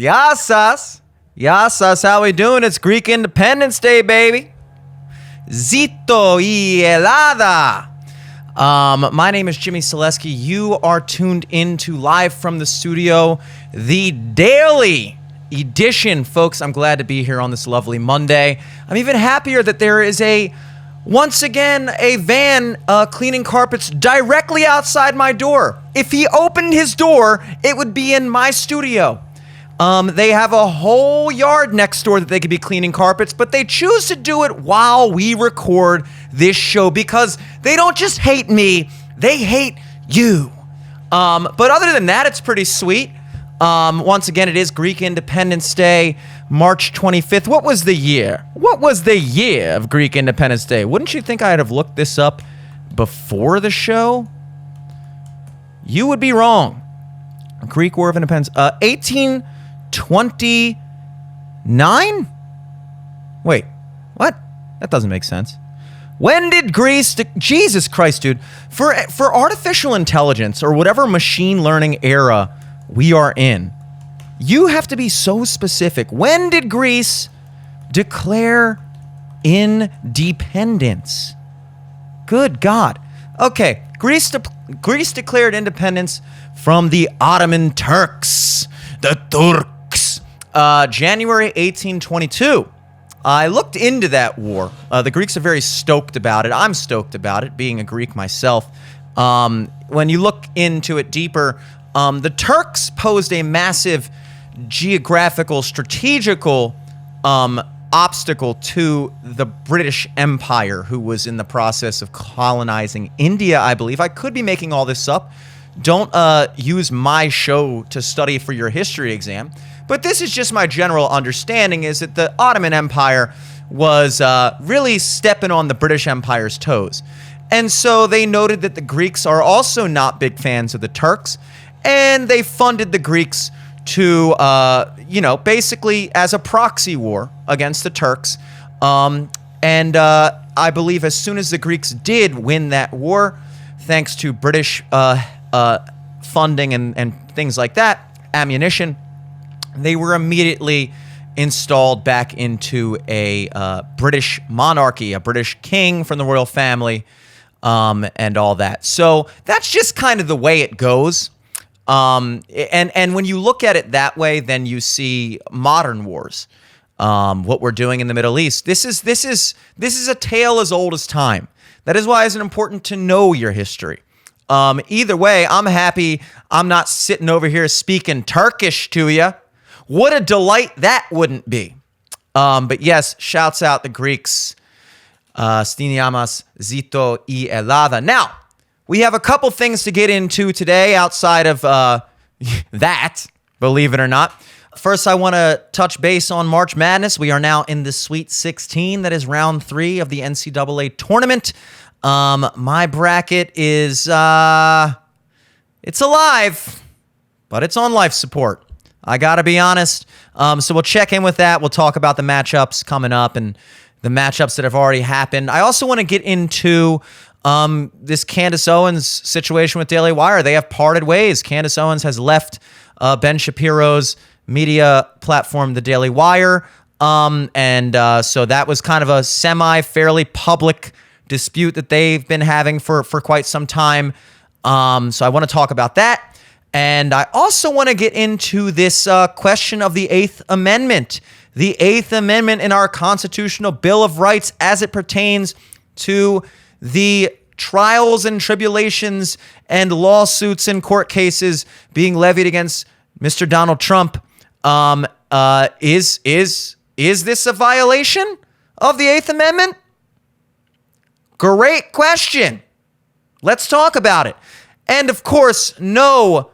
Yassas. Yassas, how we doing? It's Greek Independence Day, baby. Zito y helada. My name is Jimmy Selesky. You are tuned into Live from the Studio, the daily edition. Folks, I'm glad to be here on this lovely Monday. I'm even happier that there is once again, a van cleaning carpets directly outside my door. If he opened his door, it would be in my studio. They have a whole yard next door that they could be cleaning carpets, but they choose to do it while we record this show because they don't just hate me, they hate you. But other than that, it's pretty sweet. Once again, it is Greek Independence Day, March 25th. What was the year? What was the year of Greek Independence Day? Wouldn't you think I'd have looked this up before the show? You would be wrong. Greek War of Independence, 1829? Wait, what? That doesn't make sense. When did Greece... Jesus Christ, dude. For artificial intelligence or whatever machine learning era we are in, you have to be so specific. When did Greece declare independence? Good God. Okay, Greece declared independence from the Ottoman Turks. The Turks. January 1822. I looked into that war. The Greeks are very stoked about it. I'm stoked about it, being a Greek myself. When you look into it deeper, the Turks posed a massive geographical, strategical obstacle to the British Empire, who was in the process of colonizing India, I believe. I could be making all this up. Don't use my show to study for your history exam. But this is just my general understanding, is that the Ottoman Empire was really stepping on the British Empire's toes. And so they noted that the Greeks are also not big fans of the Turks, and they funded the Greeks to, basically as a proxy war against the Turks. I believe as soon as the Greeks did win that war, thanks to British funding and things like that, ammunition, they were immediately installed back into a British monarchy, a British king from the royal family, and all that. So that's just kind of the way it goes. And when you look at it that way, then you see modern wars. What we're doing in the Middle East. This is a tale as old as time. That is why it's important to know your history. Either way, I'm happy I'm not sitting over here speaking Turkish to you. What a delight that wouldn't be. But yes, shouts out the Greeks. Stiniamas Zito y Elada. Now, we have a couple things to get into today outside of that, believe it or not. First, I want to touch base on March Madness. We are now in the Sweet 16. That is round 3 of the NCAA tournament. My bracket is, it's alive, but it's on life support. I got to be honest. So we'll check in with that. We'll talk about the matchups coming up and the matchups that have already happened. I also want to get into this Candace Owens situation with Daily Wire. They have parted ways. Candace Owens has left Ben Shapiro's media platform, The Daily Wire. So that was kind of a fairly public dispute that they've been having for quite some time. So I want to talk about that. And I also want to get into this question of the Eighth Amendment. The Eighth Amendment in our Constitutional Bill of Rights as it pertains to the trials and tribulations and lawsuits and court cases being levied against Mr. Donald Trump. Is this a violation of the Eighth Amendment? Great question. Let's talk about it. And of course, no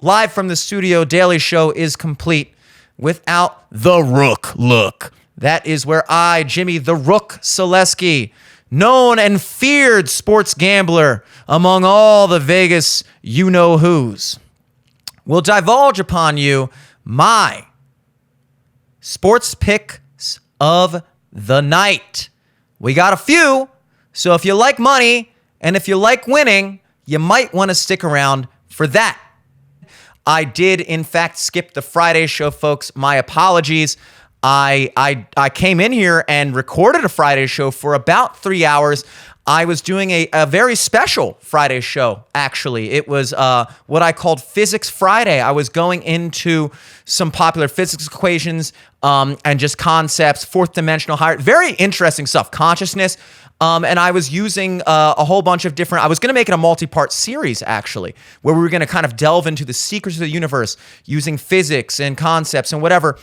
Live from the Studio daily show is complete without the Rook Look. That is where I, Jimmy the Rook Selesky, known and feared sports gambler among all the Vegas you-know-whos, will divulge upon you my sports picks of the night. We got a few, so if you like money and if you like winning, you might want to stick around for that. I did, in fact, skip the Friday show, folks. My apologies. I came in here and recorded a Friday show for about 3 hours. I was doing a very special Friday show, actually. It was what I called Physics Friday. I was going into some popular physics equations and just concepts, fourth dimensional, higher, very interesting stuff, consciousness. And I was using a whole bunch of different, I was going to make it a multi-part series, actually, where we were going to kind of delve into the secrets of the universe using physics and concepts and whatever.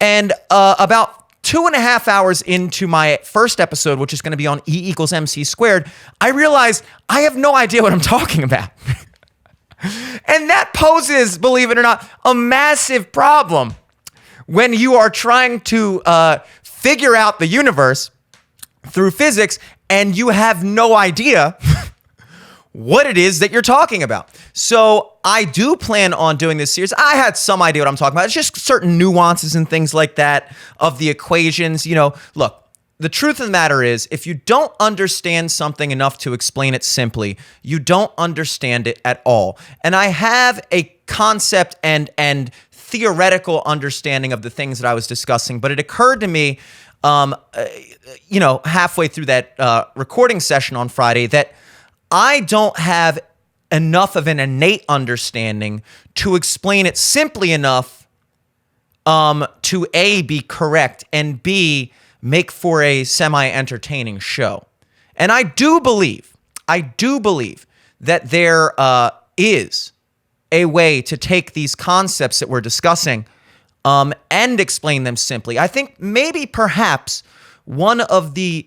And about 2.5 hours into my first episode, which is going to be on E = MC squared, I realized I have no idea what I'm talking about. And that poses, believe it or not, a massive problem when you are trying to figure out the universe through physics and you have no idea what it is that you're talking about. So I do plan on doing this series. I had some idea what I'm talking about. It's just certain nuances and things like that of the equations. You know, look, the truth of the matter is, if you don't understand something enough to explain it simply, you don't understand it at all. And I have a concept and theoretical understanding of the things that I was discussing, but it occurred to me, halfway through that recording session on Friday that I don't have enough of an innate understanding to explain it simply enough to A, be correct, and B, make for a semi-entertaining show. And I do believe that there is a way to take these concepts that we're discussing and explain them simply. I think maybe perhaps one of the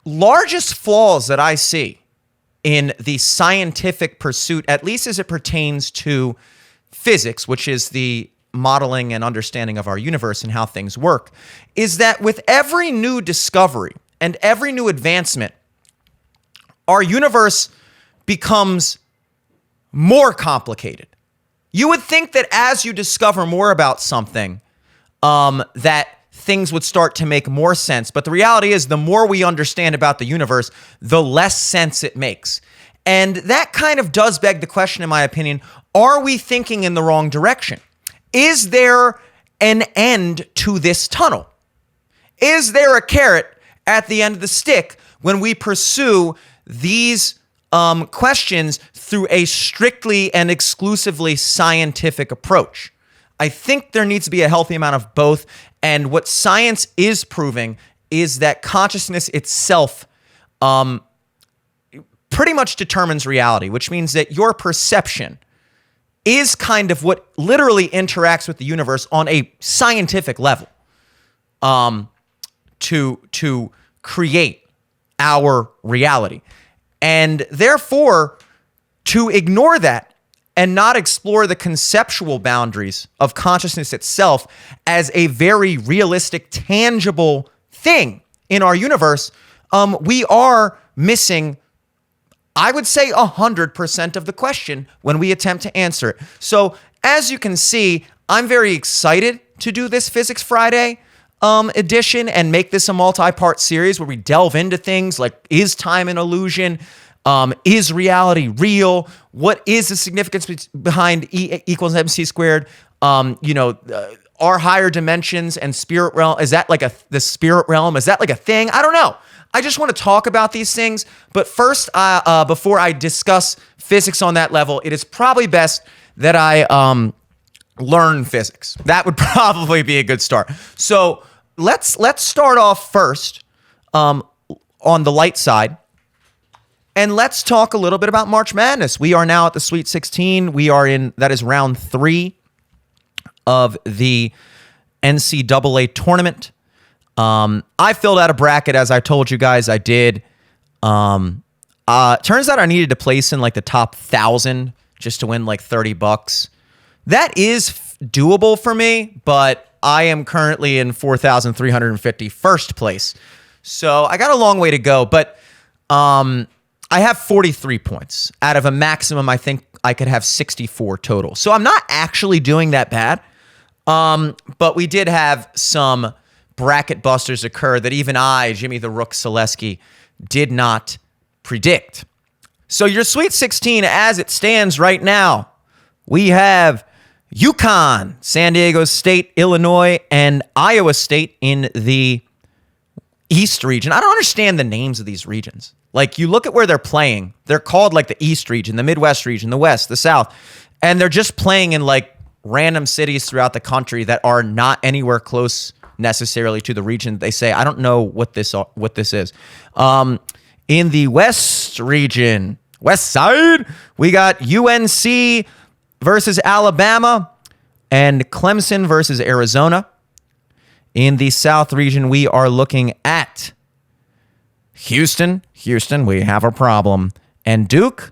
largest flaws that I see in the scientific pursuit, at least as it pertains to physics, which is the modeling and understanding of our universe and how things work, is that with every new discovery and every new advancement, our universe becomes more complicated. You would think that as you discover more about something, that things would start to make more sense. But the reality is, the more we understand about the universe, the less sense it makes. And that kind of does beg the question, in my opinion, are we thinking in the wrong direction? Is there an end to this tunnel? Is there a carrot at the end of the stick when we pursue these questions through a strictly and exclusively scientific approach? I think there needs to be a healthy amount of both. And what science is proving is that consciousness itself pretty much determines reality, which means that your perception is kind of what literally interacts with the universe on a scientific level to create our reality. And therefore, to ignore that and not explore the conceptual boundaries of consciousness itself as a very realistic, tangible thing in our universe, we are missing, I would say, 100% of the question when we attempt to answer it. So as you can see, I'm very excited to do this Physics Friday edition and make this a multi-part series where we delve into things like, is time an illusion? Is reality real? What is the significance behind E = MC squared? Are higher dimensions and spirit realm, is that like the spirit realm? Is that like a thing? I don't know. I just want to talk about these things. But first, before I discuss physics on that level, it is probably best that I learn physics. That would probably be a good start. So let's start off first on the light side. And let's talk a little bit about March Madness. We are now at the Sweet 16. That is round 3 of the NCAA tournament. I filled out a bracket, as I told you guys I did. Turns out I needed to place in like the top 1,000 just to win like $30. That is doable for me, but I am currently in 4,350 first place. So I got a long way to go, but I have 43 points out of a maximum. I think I could have 64 total. So I'm not actually doing that bad. But we did have some bracket busters occur that even I, Jimmy the Rook Selesky, did not predict. So your Sweet 16 as it stands right now we have UConn, San Diego State, Illinois, and Iowa State in the East region. I don't understand the names of these regions. Like, you look at where they're playing, they're called like the East region, the Midwest region, the West, the South, and they're just playing in like random cities throughout the country that are not anywhere close necessarily to the region they say. I don't know what this is. In the West region, West Side, we got UNC versus Alabama and Clemson versus Arizona. In the South region, we are looking at Houston, we have a problem, and Duke,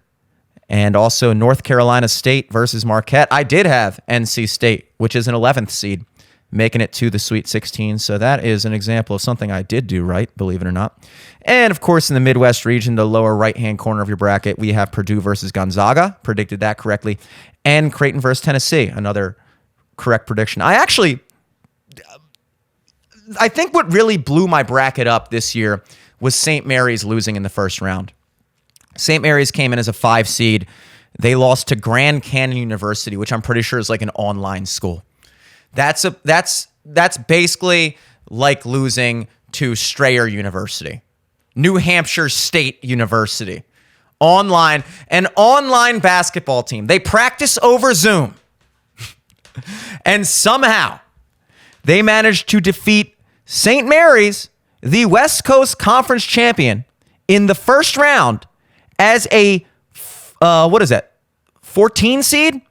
and also North Carolina State versus Marquette. I did have NC State, which is an 11th seed, making it to the Sweet 16. So that is an example of something I did do right, believe it or not. And of course, in the Midwest region, the lower right-hand corner of your bracket, we have Purdue versus Gonzaga. Predicted that correctly. And Creighton versus Tennessee, another correct prediction. I think what really blew my bracket up this year was St. Mary's losing in the first round. St. Mary's came in as a 5 seed. They lost to Grand Canyon University, which I'm pretty sure is like an online school. That's basically like losing to Strayer University, New Hampshire State University. An online basketball team. They practice over Zoom. And somehow they managed to defeat St. Mary's, the West Coast Conference champion, in the first round as a, 14 seed?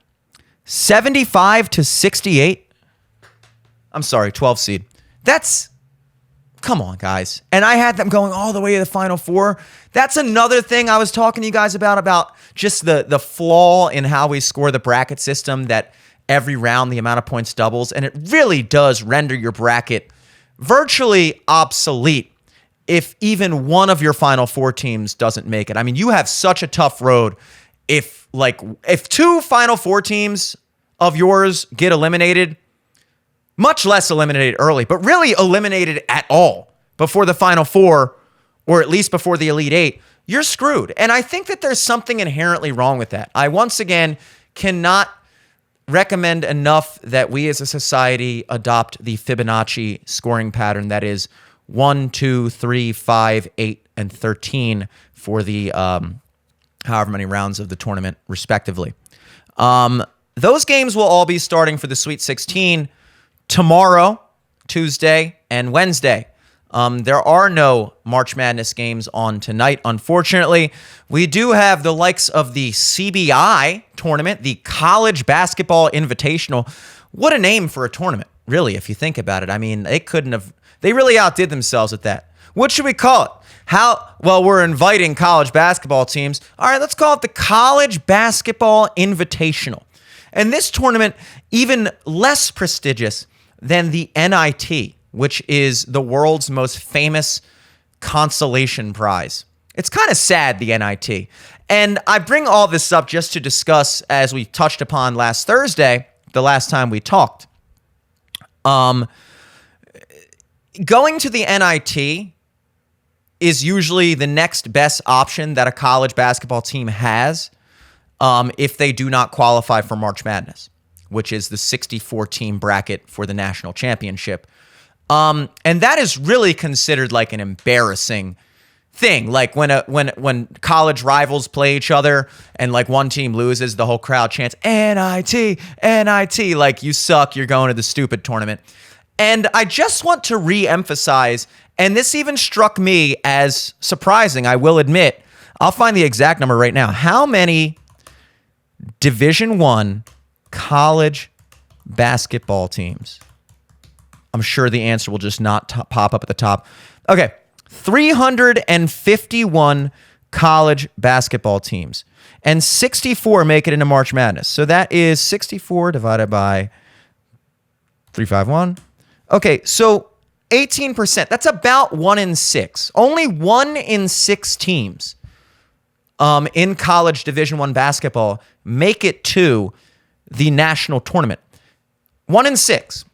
75-68? I'm sorry, 12 seed. Come on, guys. And I had them going all the way to the Final Four. That's another thing I was talking to you guys about just the flaw in how we score the bracket system, that every round the amount of points doubles, and it really does render your bracket virtually obsolete if even one of your Final Four teams doesn't make it. I mean, you have such a tough road if 2 Final Four teams of yours get eliminated, much less eliminated early, but really eliminated at all before the Final Four, or at least before the Elite Eight, you're screwed. And I think that there's something inherently wrong with that. I, once again, cannot recommend enough that we as a society adopt the Fibonacci scoring pattern that is 1, 2, 3, 5, 8, and 13 for the however many rounds of the tournament, respectively. Those games will all be starting for the Sweet 16 tomorrow, Tuesday, and Wednesday. There are no March Madness games on tonight, unfortunately. We do have the likes of the CBI tournament, the College Basketball Invitational. What a name for a tournament, really, if you think about it. I mean, they really outdid themselves at that. What should we call it? We're inviting college basketball teams. All right, let's call it the College Basketball Invitational. And this tournament, even less prestigious than the NIT, which is the world's most famous consolation prize. It's kind of sad, the NIT. And I bring all this up just to discuss, as we touched upon last Thursday, the last time we talked. Going to the NIT is usually the next best option that a college basketball team has if they do not qualify for March Madness, which is the 64-team bracket for the national championship. And that is really considered like an embarrassing thing. Like when college rivals play each other and like one team loses, the whole crowd chants, NIT, NIT, like you suck, you're going to the stupid tournament. And I just want to re-emphasize, and this even struck me as surprising, I will admit. I'll find the exact number right now. How many Division I college basketball teams? I'm sure the answer will just not pop up at the top. Okay, 351 college basketball teams, and 64 make it into March Madness. So that is 64 divided by 351. Okay, so 18%. That's about 1 in 6. Only 1 in 6 teams in college Division I basketball make it to the national tournament. 1 in 6.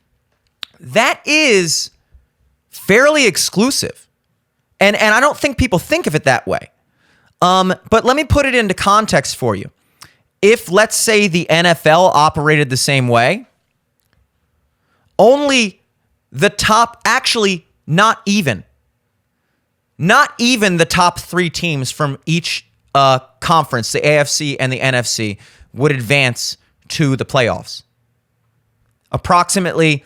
That is fairly exclusive. And I don't think people think of it that way. But let me put it into context for you. if, let's say, the NFL operated the same way, only the top, actually, not even the top 3 teams from each conference, the AFC and the NFC, would advance to the playoffs. Approximately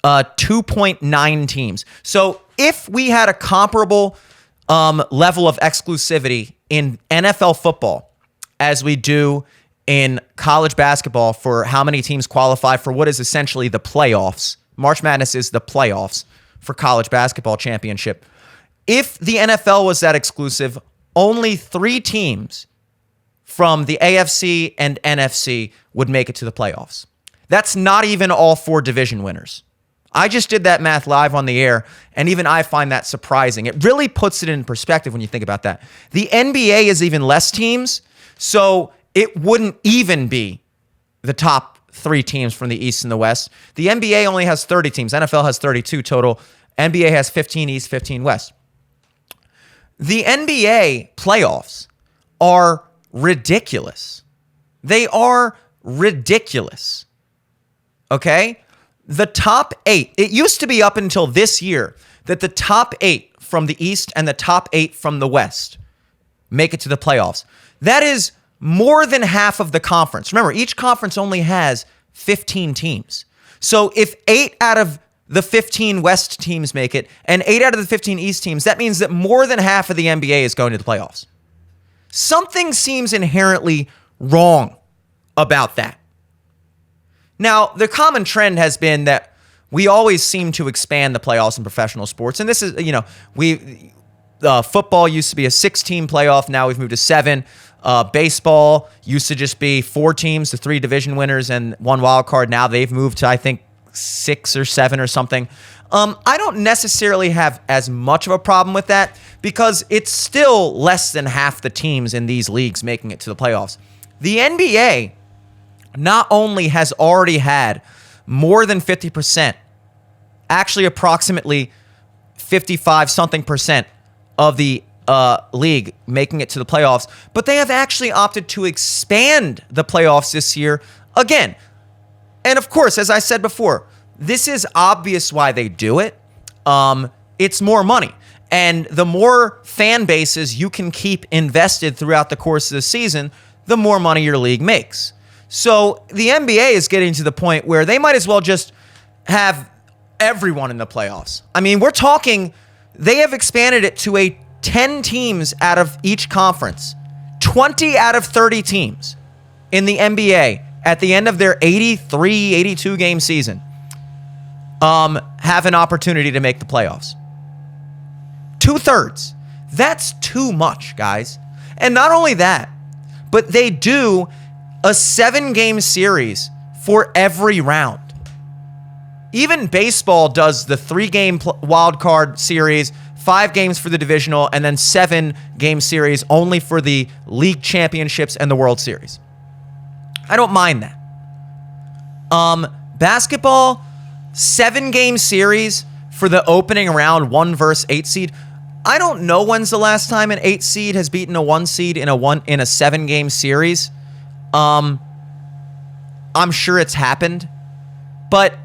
2.9 teams. So if we had a comparable level of exclusivity in NFL football as we do in college basketball for how many teams qualify for what is essentially the playoffs, March Madness is the playoffs for college basketball championship. If the NFL was that exclusive, only 3 teams from the AFC and NFC would make it to the playoffs. That's not even all 4 division winners. I just did that math live on the air, and even I find that surprising. It really puts it in perspective when you think about that. The NBA is even less teams, so it wouldn't even be the top 3 teams from the East and the West. The NBA only has 30 teams. NFL has 32 total. NBA has 15 East, 15 West. The NBA playoffs are ridiculous. They are ridiculous. Okay? The top 8, it used to be up until this year that the top 8 from the East and the top 8 from the West make it to the playoffs. That is more than half of the conference. Remember, each conference only has 15 teams. So if 8 out of the 15 West teams make it and 8 out of the 15 East teams, that means that more than half of the NBA is going to the playoffs. Something seems inherently wrong about that. Now, the common trend has been that we always seem to expand the playoffs in professional sports. And this is, football used to be a 6-team playoff. Now we've moved to 7. Baseball used to just be 4 teams, the 3 division winners and 1 wild card. Now they've moved to, I think, 6 or 7 or something. I don't necessarily have as much of a problem with that because it's still less than half the teams in these leagues making it to the playoffs. The NBA not only has already had more than 50%, actually approximately 55-something% of the league making it to the playoffs, but they have actually opted to expand the playoffs this year again. And of course, as I said before, this is obvious why they do it. It's more money. And the more fan bases you can keep invested throughout the course of the season, the more money your league makes. So the NBA is getting to the point where they might as well just have everyone in the playoffs. I mean, we're talking, they have expanded it to a 10 teams out of each conference, 20 out of 30 teams in the NBA at the end of their 83, 82 game season have an opportunity to make the playoffs. 2/3. That's too much, guys. And not only that, but they do a 7-game series for every round. Even baseball does the 3-game wild card series, 5 games for the divisional, and then 7-game series only for the league championships and the World Series. I don't mind that. Basketball, 7-game series for the opening round, 1 versus 8 seed. I don't know when's the last time an 8 seed has beaten a 1 seed in a 7-game series. I'm sure it's happened, but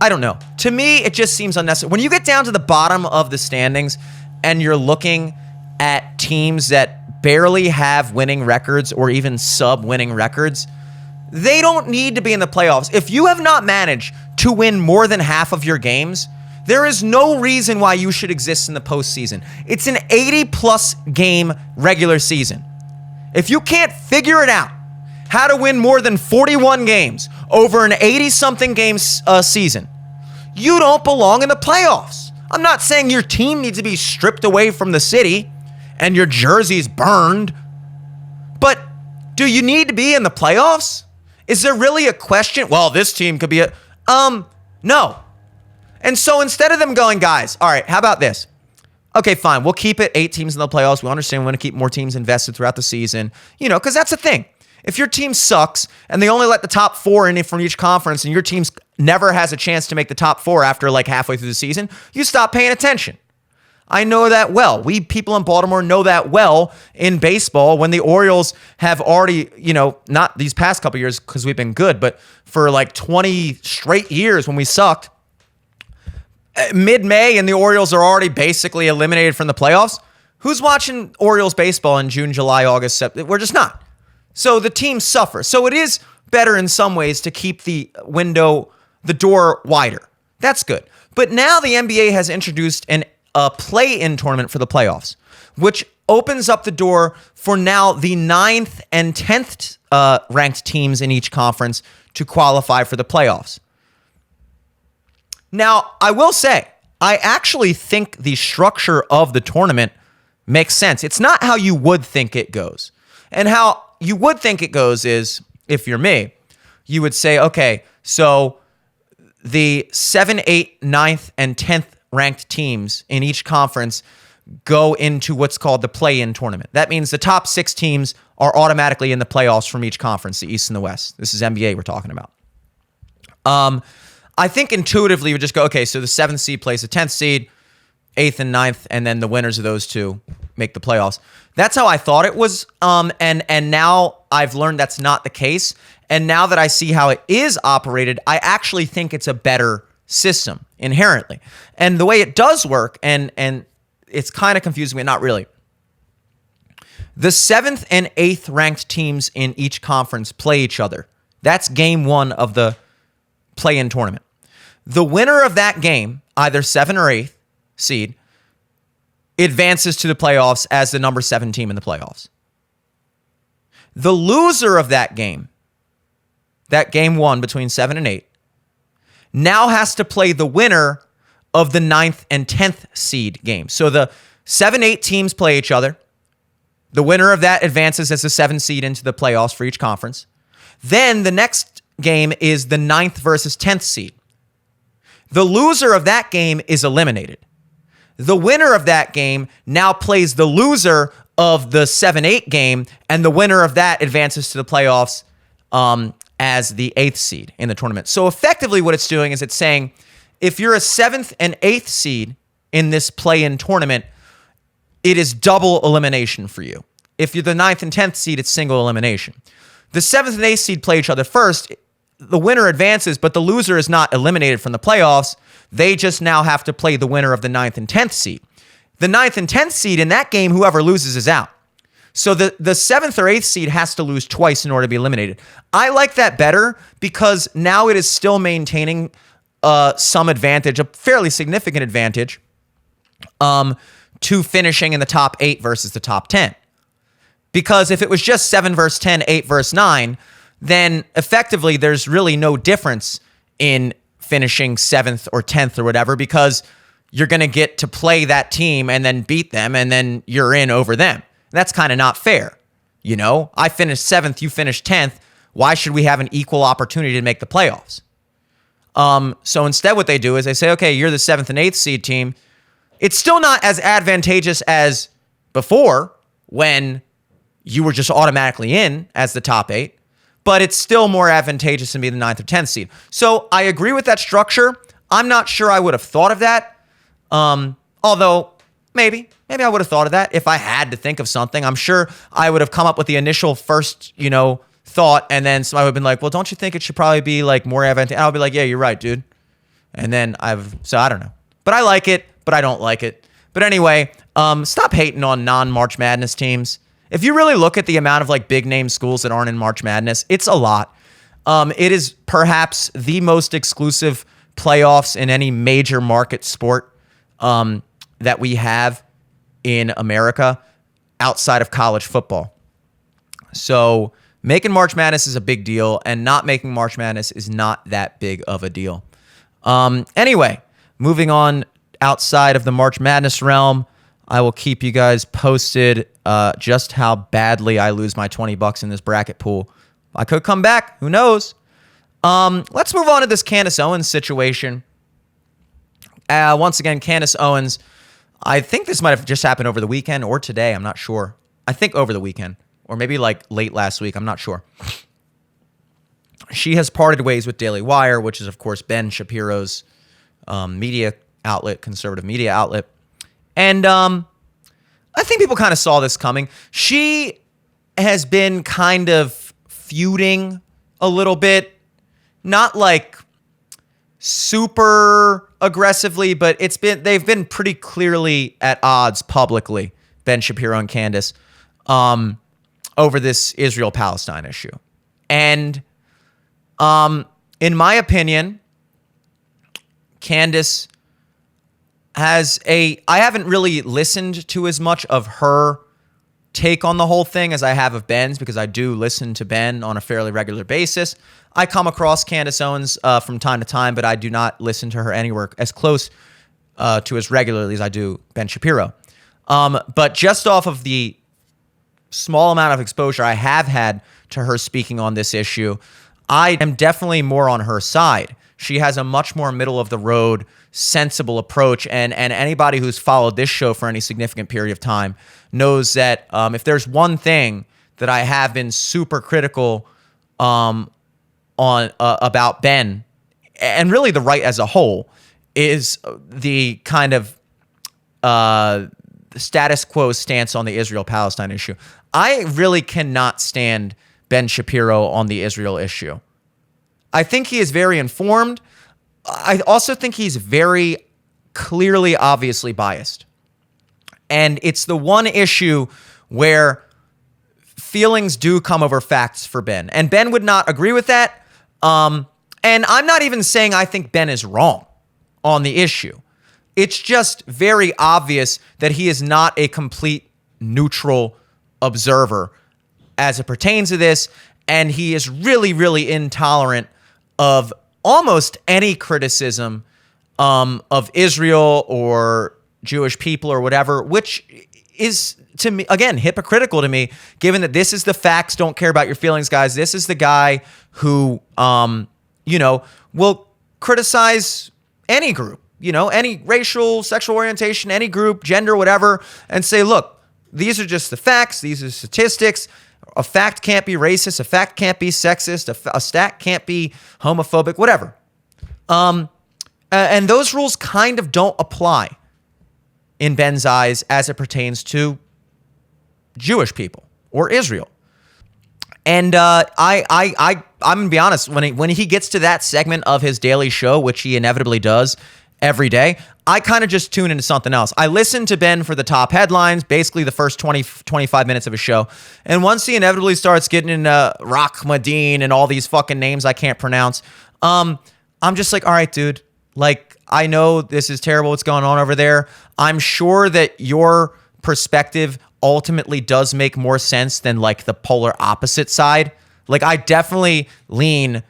I don't know. To me, it just seems unnecessary. When you get down to the bottom of the standings and you're looking at teams that barely have winning records or even sub-winning records, they don't need to be in the playoffs. If you have not managed to win more than half of your games, there is no reason why you should exist in the postseason. It's an 80-plus game regular season. If you can't figure it out, how to win more than 41 games over an 80-something game season, you don't belong in the playoffs. I'm not saying your team needs to be stripped away from the city and your jerseys burned, but do you need to be in the playoffs? Is there really a question? Well, this team could be no. And so instead of them going, guys, all right, how about this? Okay, fine. We'll keep it 8 teams in the playoffs. We understand we want to keep more teams invested throughout the season, because that's the thing. If your team sucks and they only let the top 4 in from each conference and your team never has a chance to make the top 4 after like halfway through the season, you stop paying attention. I know that well. We people in Baltimore know that well in baseball when the Orioles have already, not these past couple years because we've been good, but for like 20 straight years when we sucked, mid-May and the Orioles are already basically eliminated from the playoffs. Who's watching Orioles baseball in June, July, August, September? We're just not. So the teams suffer. So it is better in some ways to keep the door wider. That's good. But now the NBA has introduced a play-in tournament for the playoffs, which opens up the door for now the 9th and 10th ranked teams in each conference to qualify for the playoffs. Now, I will say, I actually think the structure of the tournament makes sense. It's not how you would think it goes. And how you would think it goes is, if you're me, you would say, okay, so the 7, 8, 9th, and 10th ranked teams in each conference go into what's called the play-in tournament. That means the top 6 teams are automatically in the playoffs from each conference, the East and the West. This is NBA we're talking about. I think intuitively we would just go, okay, so the 7th seed plays the 10th seed, 8th and 9th, and then the winners of those two make the playoffs. That's how I thought it was, and now I've learned that's not the case. And now that I see how it is operated, I actually think it's a better system inherently. And the way it does work, and it's kind of confusing me, not really. The 7th and 8th ranked teams in each conference play each other. That's game 1 of the play-in tournament. The winner of that game, either 7th or 8th seed, advances to the playoffs as the number 7 team in the playoffs. The loser of that game 1 between 7 and 8, now has to play the winner of the 9th and 10th seed game. So the 7, 8 teams play each other. The winner of that advances as the 7th seed into the playoffs for each conference. Then the next game is the 9th versus 10th seed. The loser of that game is eliminated. The winner of that game now plays the loser of the 7-8 game, and the winner of that advances to the playoffs as the 8th seed in the tournament. So effectively what it's doing is it's saying, if you're a 7th and 8th seed in this play-in tournament, it is double elimination for you. If you're the 9th and 10th seed, it's single elimination. The 7th and 8th seed play each other first. The winner advances, but the loser is not eliminated from the playoffs. They just now have to play the winner of the 9th and 10th seed. The 9th and 10th seed in that game, whoever loses is out. So the 7th or 8th seed has to lose twice in order to be eliminated. I like that better because now it is still maintaining some advantage, a fairly significant advantage, to finishing in the top 8 versus the top 10. Because if it was just 7 versus 10, 8 versus 9, then effectively there's really no difference in finishing 7th or 10th or whatever, because you're going to get to play that team and then beat them, and then you're in over them. That's kind of not fair. I finished 7th, you finished 10th. Why should we have an equal opportunity to make the playoffs? So instead what they do is they say, okay, you're the 7th and 8th seed team. It's still not as advantageous as before when you were just automatically in as the top 8, but it's still more advantageous to be the 9th or 10th seed. So I agree with that structure. I'm not sure I would have thought of that. Although maybe I would have thought of that if I had to think of something. I'm sure I would have come up with the initial first, thought, and then somebody would have been like, well, don't you think it should probably be like more advantageous? I'll be like, yeah, you're right, dude. And then I don't know. But I like it, but I don't like it. But anyway, stop hating on non-March Madness teams. If you really look at the amount of like big name schools that aren't in March Madness, it's a lot. It is perhaps the most exclusive playoffs in any major market sport that we have in America outside of college football. So making March Madness is a big deal, and not making March Madness is not that big of a deal. Anyway, moving on outside of the March Madness realm, I will keep you guys posted just how badly I lose my $20 in this bracket pool. I could come back. Who knows? Let's move on to this Candace Owens situation. Once again, Candace Owens, I think this might have just happened over the weekend or today. I'm not sure. I think over the weekend, or maybe like late last week. I'm not sure. She has parted ways with Daily Wire, which is, of course, Ben Shapiro's media outlet, conservative media outlet. And I think people kind of saw this coming. She has been kind of feuding a little bit, not like super aggressively, but they've been pretty clearly at odds publicly, Ben Shapiro and Candace, over this Israel-Palestine issue. And in my opinion, Candace I haven't really listened to as much of her take on the whole thing as I have of Ben's, because I do listen to Ben on a fairly regular basis. I come across Candace Owens from time to time, but I do not listen to her anywhere as close to as regularly as I do Ben Shapiro. But just off of the small amount of exposure I have had to her speaking on this issue, I am definitely more on her side. She has a much more middle-of-the-road, sensible approach, and anybody who's followed this show for any significant period of time knows that if there's one thing that I have been super critical on about Ben, and really the right as a whole, is the kind of status quo stance on the Israel-Palestine issue. I really cannot stand Ben Shapiro on the Israel issue. I think he is very informed. I also think he's very clearly, obviously biased. And it's the one issue where feelings do come over facts for Ben. And Ben would not agree with that. And I'm not even saying I think Ben is wrong on the issue. It's just very obvious that he is not a complete neutral observer as it pertains to this. And he is really, really intolerant of almost any criticism of Israel or Jewish people or whatever, which is, to me, again, hypocritical to me, given that this is the facts, don't care about your feelings, guys. This is the guy who, will criticize any group, any racial, sexual orientation, any group, gender, whatever, and say, look, these are just the facts. These are statistics. A fact can't be racist. A fact can't be sexist. A stat can't be homophobic, whatever. And those rules kind of don't apply in Ben's eyes as it pertains to Jewish people or Israel. And I'm gonna be honest, when he gets to that segment of his daily show, which he inevitably does every day, I kind of just tune into something else. I listen to Ben for the top headlines, basically the first 25 minutes of his show. And once he inevitably starts getting into Rock Madine and all these fucking names I can't pronounce, I'm just like, all right, dude, like, I know this is terrible what's going on over there. I'm sure that your perspective ultimately does make more sense than like the polar opposite side. Like, I definitely lean,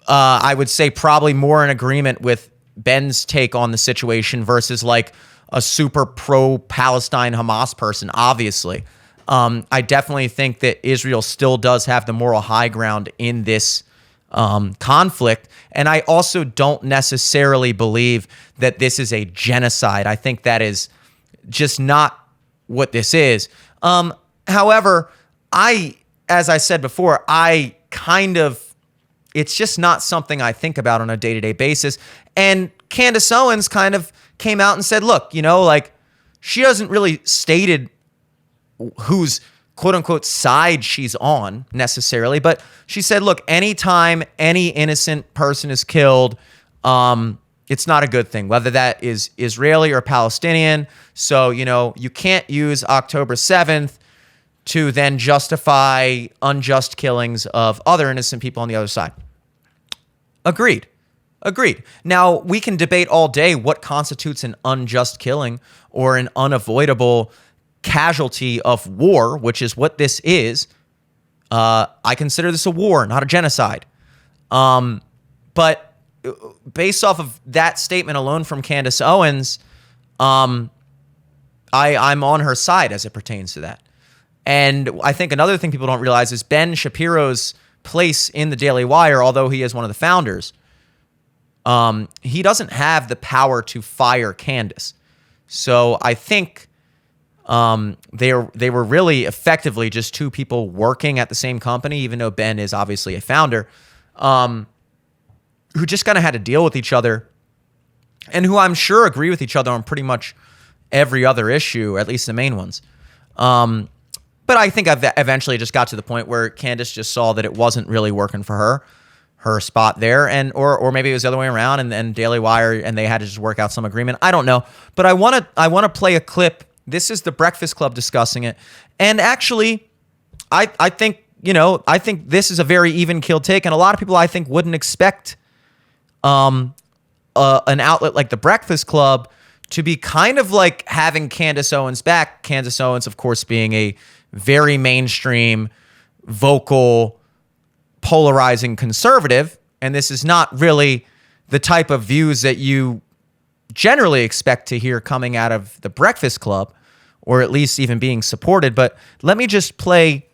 I would say probably more in agreement with Ben's take on the situation versus like a super pro-Palestine Hamas person, obviously. I definitely think that Israel still does have the moral high ground in this conflict. And I also don't necessarily believe that this is a genocide. I think that is just not what this is. However, as I said before, it's just not something I think about on a day-to-day basis. And Candace Owens kind of came out and said, look, like, she hasn't really stated whose quote-unquote side she's on necessarily, but she said, look, anytime any innocent person is killed, it's not a good thing, whether that is Israeli or Palestinian. So, you can't use October 7th to then justify unjust killings of other innocent people on the other side. Agreed. Now, we can debate all day what constitutes an unjust killing or an unavoidable casualty of war, which is what this is. I consider this a war, not a genocide. But based off of that statement alone from Candace Owens, I'm on her side as it pertains to that. And I think another thing people don't realize is Ben Shapiro's place in the Daily Wire, although he is one of the founders, he doesn't have the power to fire Candace. So I think they were really effectively just two people working at the same company, even though Ben is obviously a founder, who just kind of had to deal with each other and who I'm sure agree with each other on pretty much every other issue, at least the main ones. But I think I've eventually just got to the point where Candace just saw that it wasn't really working for her spot there, and or maybe it was the other way around, and then Daily Wire and they had to just work out some agreement. I don't know, but I want to play a clip. This is the Breakfast Club discussing it, and actually, I think this is a very even keel take, and a lot of people I think wouldn't expect an outlet like the Breakfast Club to be kind of like having Candace Owens back. Candace Owens, of course, being a very mainstream, vocal, polarizing conservative, and this is not really the type of views that you generally expect to hear coming out of the Breakfast Club, or at least even being supported. But let me just play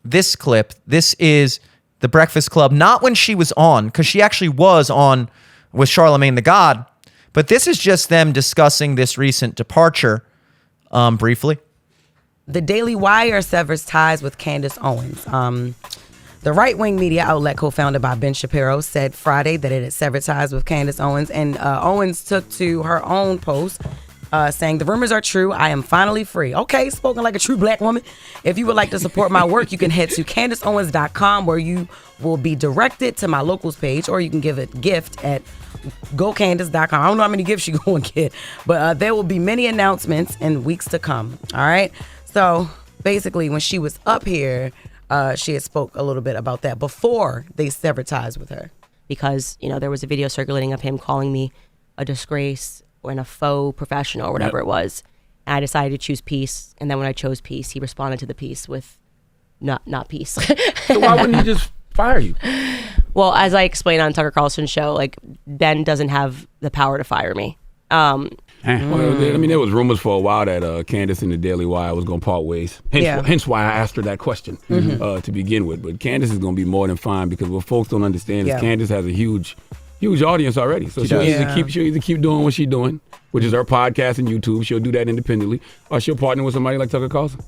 this clip. This is the Breakfast Club, not when she was on, because she actually was on with Charlemagne the God, but this is just them discussing this recent departure briefly. The Daily Wire severs ties with Candace Owens. The right-wing media outlet co-founded by Ben Shapiro said Friday that it had severed ties with Candace Owens, and Owens took to her own post saying, "The rumors are true. I am finally free." Okay, spoken like a true black woman. If you would like to support my work, you can head to CandaceOwens.com, where you will be directed to my locals page, or you can give a gift at GoCandace.com. I don't know how many gifts you go and get, but there will be many announcements in weeks to come. All right. So basically, when she was up here, she had spoke a little bit about that before they severed ties with her. Because, there was a video circulating of him calling me a disgrace and a faux professional or whatever it was. And I decided to choose peace. And then when I chose peace, he responded to the peace with not peace. So why wouldn't he just fire you? Well, as I explained on Tucker Carlson's show, like, Ben doesn't have the power to fire me. Well, there was rumors for a while that Candace and the Daily Wire was going to part ways. Hence why I asked her that question to begin with. But Candace is going to be more than fine, because what folks don't understand is Candace has a huge audience already. So she'll either keep doing what she's doing, which is her podcast and YouTube. She'll do that independently, or she'll partner with somebody like Tucker Carlson.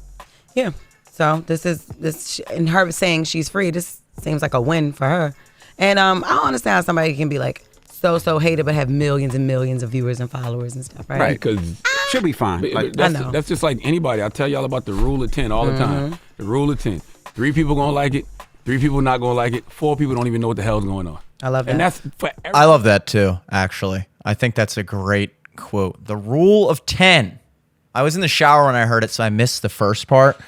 Yeah. So this and her saying she's free, this seems like a win for her. And I don't understand how somebody can be like so hated but have millions and millions of viewers and followers and stuff, right? Right, because she'll be fine. That's just like anybody. I tell y'all about the rule of 10 all the time. The rule of 10. 3 people gonna like it, 3 people not gonna like it, 4 people don't even know what the hell's going on. I love that. And that's for I love that too, actually. I think that's a great quote. The rule of 10. I was in the shower when I heard it, so I missed the first part,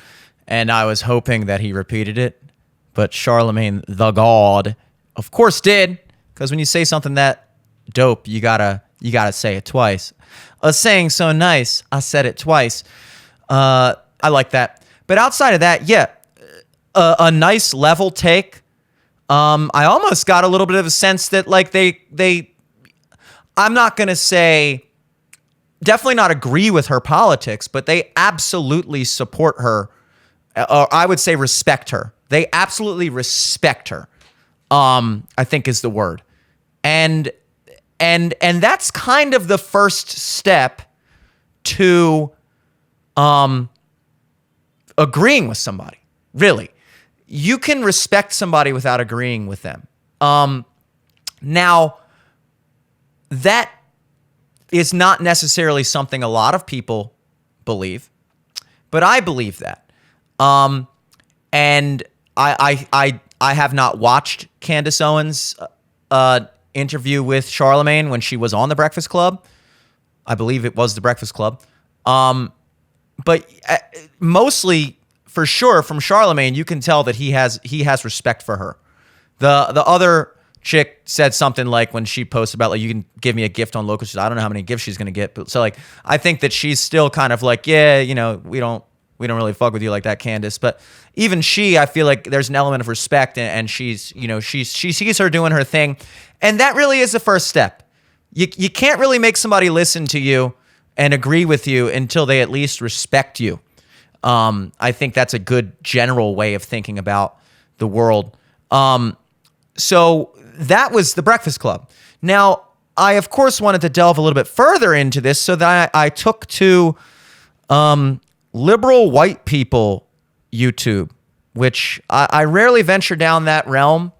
and I was hoping that he repeated it, but Charlemagne the God, of course, did, because when you say something that dope, you gotta say it twice. A saying so nice, I said it twice. I like that. But outside of that, a nice level take. I almost got a little bit of a sense that like they I'm not gonna say definitely not agree with her politics, but they absolutely support her. Or I would say respect her. They absolutely respect her. I think is the word. And that's kind of the first step to agreeing with somebody. Really. You can respect somebody without agreeing with them. Now, that is not necessarily something a lot of people believe, but I believe that. And I have not watched Candace Owens' interview with Charlemagne when she was on The Breakfast Club. I believe it was The Breakfast Club. But mostly, for sure, from Charlemagne, you can tell that he has respect for her. The other chick said something like when she posted about like, you can give me a gift on local. She said, I don't know how many gifts she's gonna get, but so like I think that she's still kind of like, yeah, we don't really fuck with you like that, Candace. But even she, I feel like there's an element of respect, and she's she sees her doing her thing, and that really is the first step. You can't really make somebody listen to you and agree with you until they at least respect you. I think that's a good general way of thinking about the world. So that was The Breakfast Club. Now, I, of course, wanted to delve a little bit further into this, so that I took to liberal white people YouTube, which I rarely venture down that realm,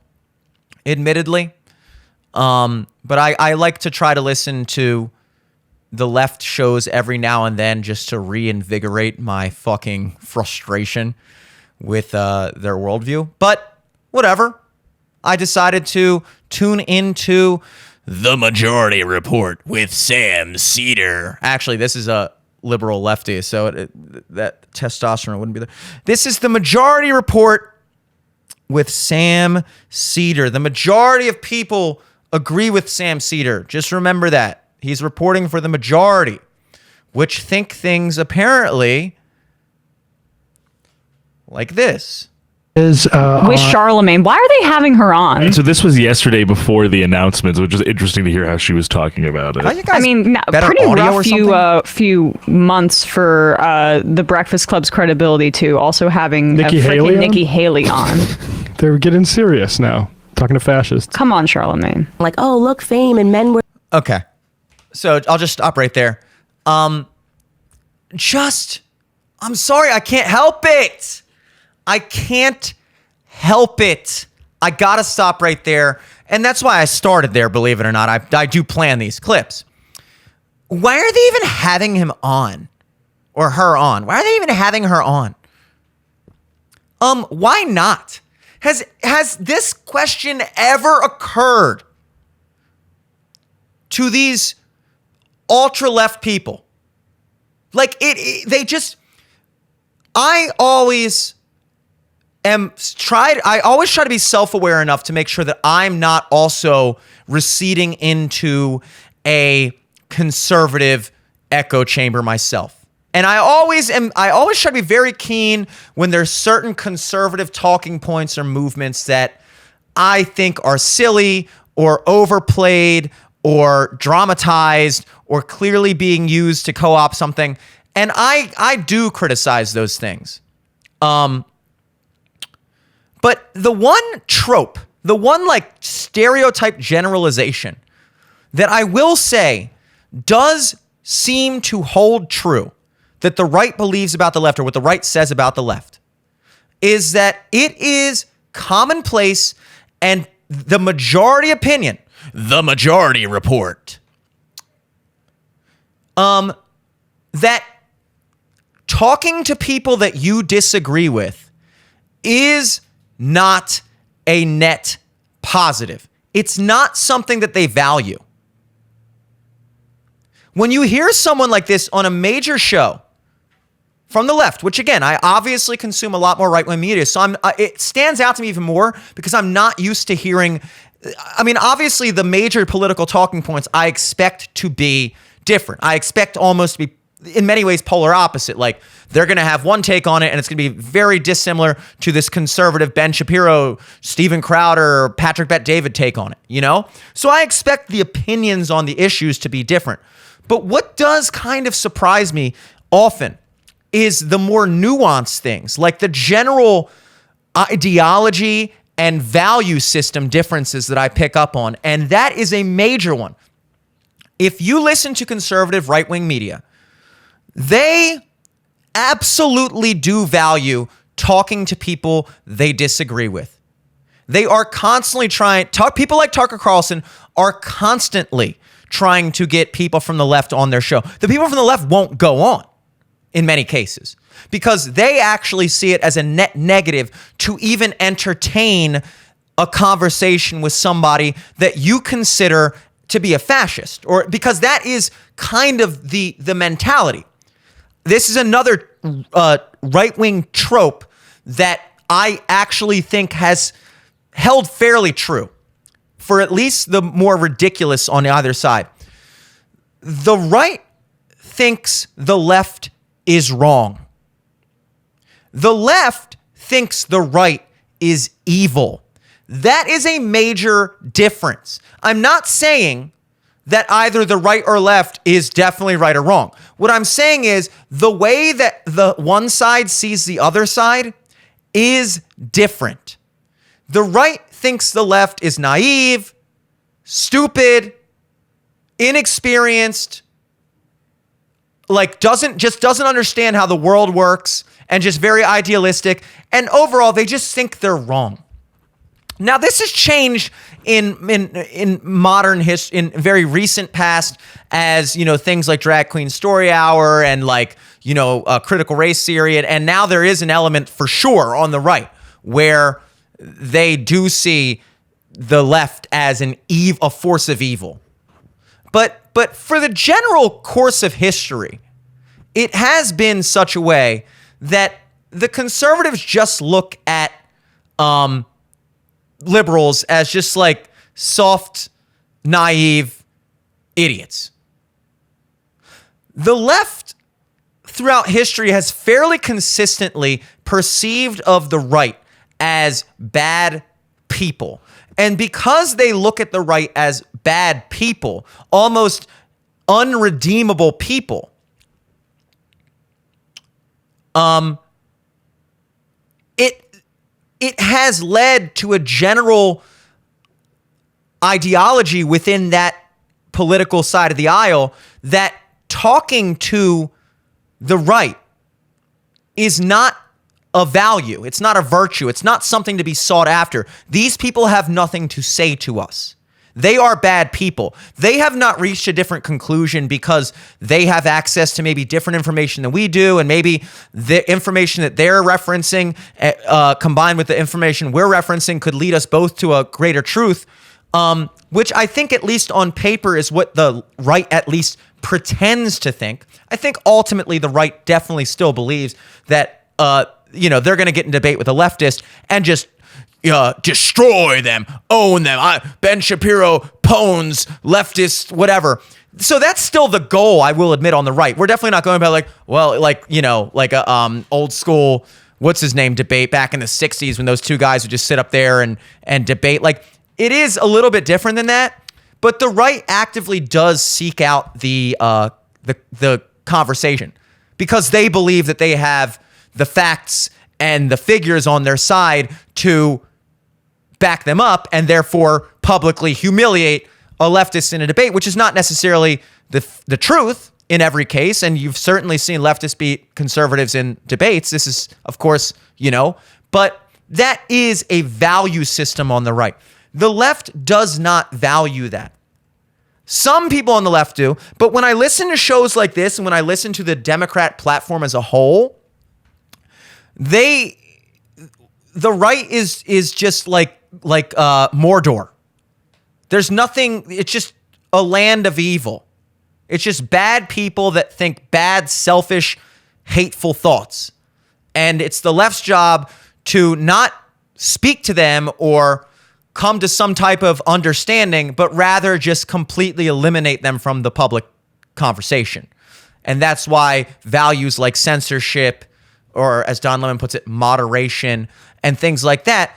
admittedly. But I like to try to listen to the left shows every now and then just to reinvigorate my fucking frustration with their worldview. But whatever. I decided to tune into The Majority Report with Sam Cedar. Actually, this is a liberal lefty, so that testosterone wouldn't be there. This is The Majority Report with Sam Cedar. The majority of people agree with Sam Cedar. Just remember that. He's reporting for the majority, which think things apparently like this. With Charlemagne. Why are they having her on? So this was yesterday before the announcements, which is interesting to hear how she was talking about it. I mean, pretty rough few months for the Breakfast Club's credibility too. Also having Nikki Haley on. They're getting serious now, talking to fascists. Come on, Charlemagne. Like, oh, look, fame and men were. Okay. So I'll just stop right there. I'm sorry, I can't help it. I can't help it. I gotta stop right there. And that's why I started there, believe it or not. I do plan these clips. Why are they even having him on? Or her on? Why are they even having her on? Why not? Has this question ever occurred to these ultra-left people? Like, I always try to be self-aware enough to make sure that I'm not also receding into a conservative echo chamber myself. And I always try to be very keen when there's certain conservative talking points or movements that I think are silly or overplayed or dramatized or clearly being used to co-opt something. And I do criticize those things. But the one trope, the one like stereotype generalization that I will say does seem to hold true that the right believes about the left, or what the right says about the left, is that it is commonplace and the majority opinion, the majority report, that talking to people that you disagree with is not a net positive. It's not something that they value. When you hear someone like this on a major show from the left, which again, I obviously consume a lot more right-wing media, so it stands out to me even more because I'm not used to hearing, I mean, obviously the major political talking points I expect to be different. I expect almost to be, in many ways, polar opposite. Like, they're going to have one take on it, and it's going to be very dissimilar to this conservative Ben Shapiro, Steven Crowder, Patrick Bet-David take on it, you know? So I expect the opinions on the issues to be different. But what does kind of surprise me often is the more nuanced things, like the general ideology and value system differences that I pick up on. And that is a major one. If you listen to conservative right-wing media, they absolutely do value talking to people they disagree with. They are constantly people like Tucker Carlson are constantly trying to get people from the left on their show. The people from the left won't go on in many cases because they actually see it as a net negative to even entertain a conversation with somebody that you consider to be a fascist, or because that is kind of the mentality. This is another right-wing trope that I actually think has held fairly true for at least the more ridiculous on either side. The right thinks the left is wrong. The left thinks the right is evil. That is a major difference. I'm not saying that either the right or left is definitely right or wrong. What I'm saying is the way that the one side sees the other side is different. The right thinks the left is naive, stupid, inexperienced, like doesn't understand how the world works, and just very idealistic. And overall, they just think they're wrong. Now, this has changed in modern history, in very recent past, as things like Drag Queen Story Hour and Critical Race Theory, and now there is an element for sure on the right where they do see the left as a force of evil. But for the general course of history, it has been such a way that the conservatives just look at liberals as just like soft, naive idiots. The left throughout history has fairly consistently perceived of the right as bad people. And because they look at the right as bad people, almost unredeemable people, it has led to a general ideology within that political side of the aisle that talking to the right is not a value. It's not a virtue. It's not something to be sought after. These people have nothing to say to us. They are bad people. They have not reached a different conclusion because they have access to maybe different information than we do, and maybe the information that they're referencing combined with the information we're referencing could lead us both to a greater truth, which I think at least on paper is what the right at least pretends to think. I think ultimately the right definitely still believes that they're going to get in debate with a leftist and just destroy them, own them. Ben Shapiro pwns leftists, whatever. So that's still the goal, I will admit, on the right. We're definitely not going about like a old school, what's his name, debate back in the 60s when those two guys would just sit up there and debate. Like, it is a little bit different than that, but the right actively does seek out the conversation because they believe that they have the facts and the figures on their side to back them up and therefore publicly humiliate a leftist in a debate, which is not necessarily the truth in every case. And you've certainly seen leftists beat conservatives in debates. This is, of course, but that is a value system on the right. The left does not value that. Some people on the left do, but when I listen to shows like this and when I listen to the Democrat platform as a whole, the right is just like Mordor. There's nothing. It's just a land of evil. It's just bad people that think bad, selfish, hateful thoughts. And it's the left's job to not speak to them or come to some type of understanding, but rather just completely eliminate them from the public conversation. And that's why values like censorship, or as Don Lemon puts it, moderation, and things like that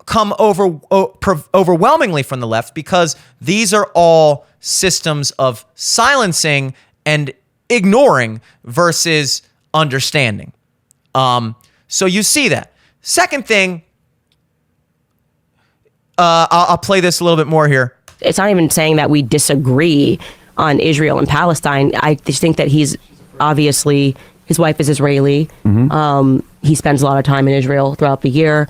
come overwhelmingly from the left, because these are all systems of silencing and ignoring versus understanding. So you see that. Second thing, I'll play this a little bit more here. It's not even saying that we disagree on Israel and Palestine. I just think that he's obviously, his wife is Israeli. Mm-hmm. He spends a lot of time in Israel throughout the year.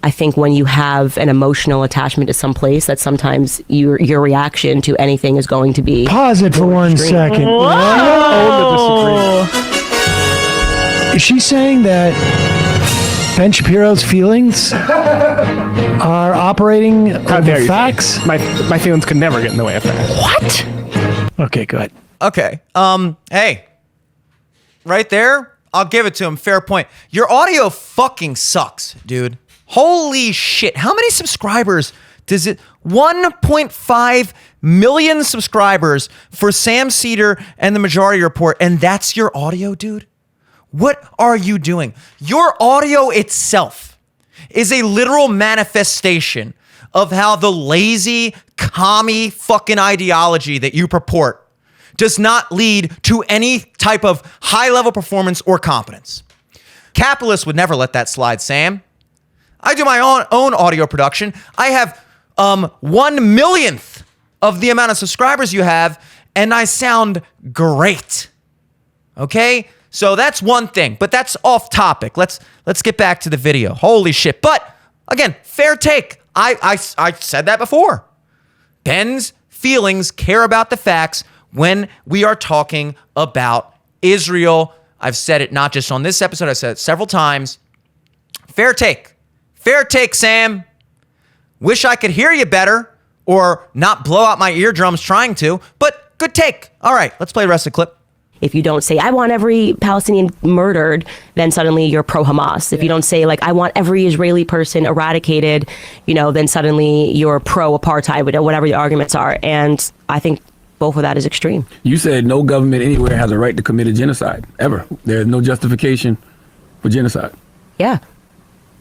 I think when you have an emotional attachment to some place, that sometimes your reaction to anything is going to be... Pause it for 1 second. Is she saying that Ben Shapiro's feelings are operating over facts? My feelings could never get in the way of facts. What? Okay, good. Okay. Hey, right there, I'll give it to him. Fair point. Your audio fucking sucks, dude. Holy shit. How many subscribers does it? 1.5 million subscribers for Sam Cedar and the Majority Report, and that's your audio, dude? What are you doing? Your audio itself is a literal manifestation of how the lazy, commie fucking ideology that you purport does not lead to any type of high-level performance or competence. Capitalists would never let that slide, Sam. I do my own audio production. I have 1/1,000,000th of the amount of subscribers you have, and I sound great. Okay? So that's one thing, but that's off topic. Let's get back to the video. Holy shit. But again, fair take. I said that before. Ben's feelings care about the facts when we are talking about Israel. I've said it not just on this episode. I've said it several times. Fair take. Fair take, Sam. Wish I could hear you better or not blow out my eardrums trying to, but good take. All right, let's play the rest of the clip. If you don't say, I want every Palestinian murdered, then suddenly you're pro-Hamas. If you don't say, like, I want every Israeli person eradicated, then suddenly you're pro-apartheid, whatever the arguments are. And I think both of that is extreme. You said no government anywhere has a right to commit a genocide, ever. There is no justification for genocide. Yeah.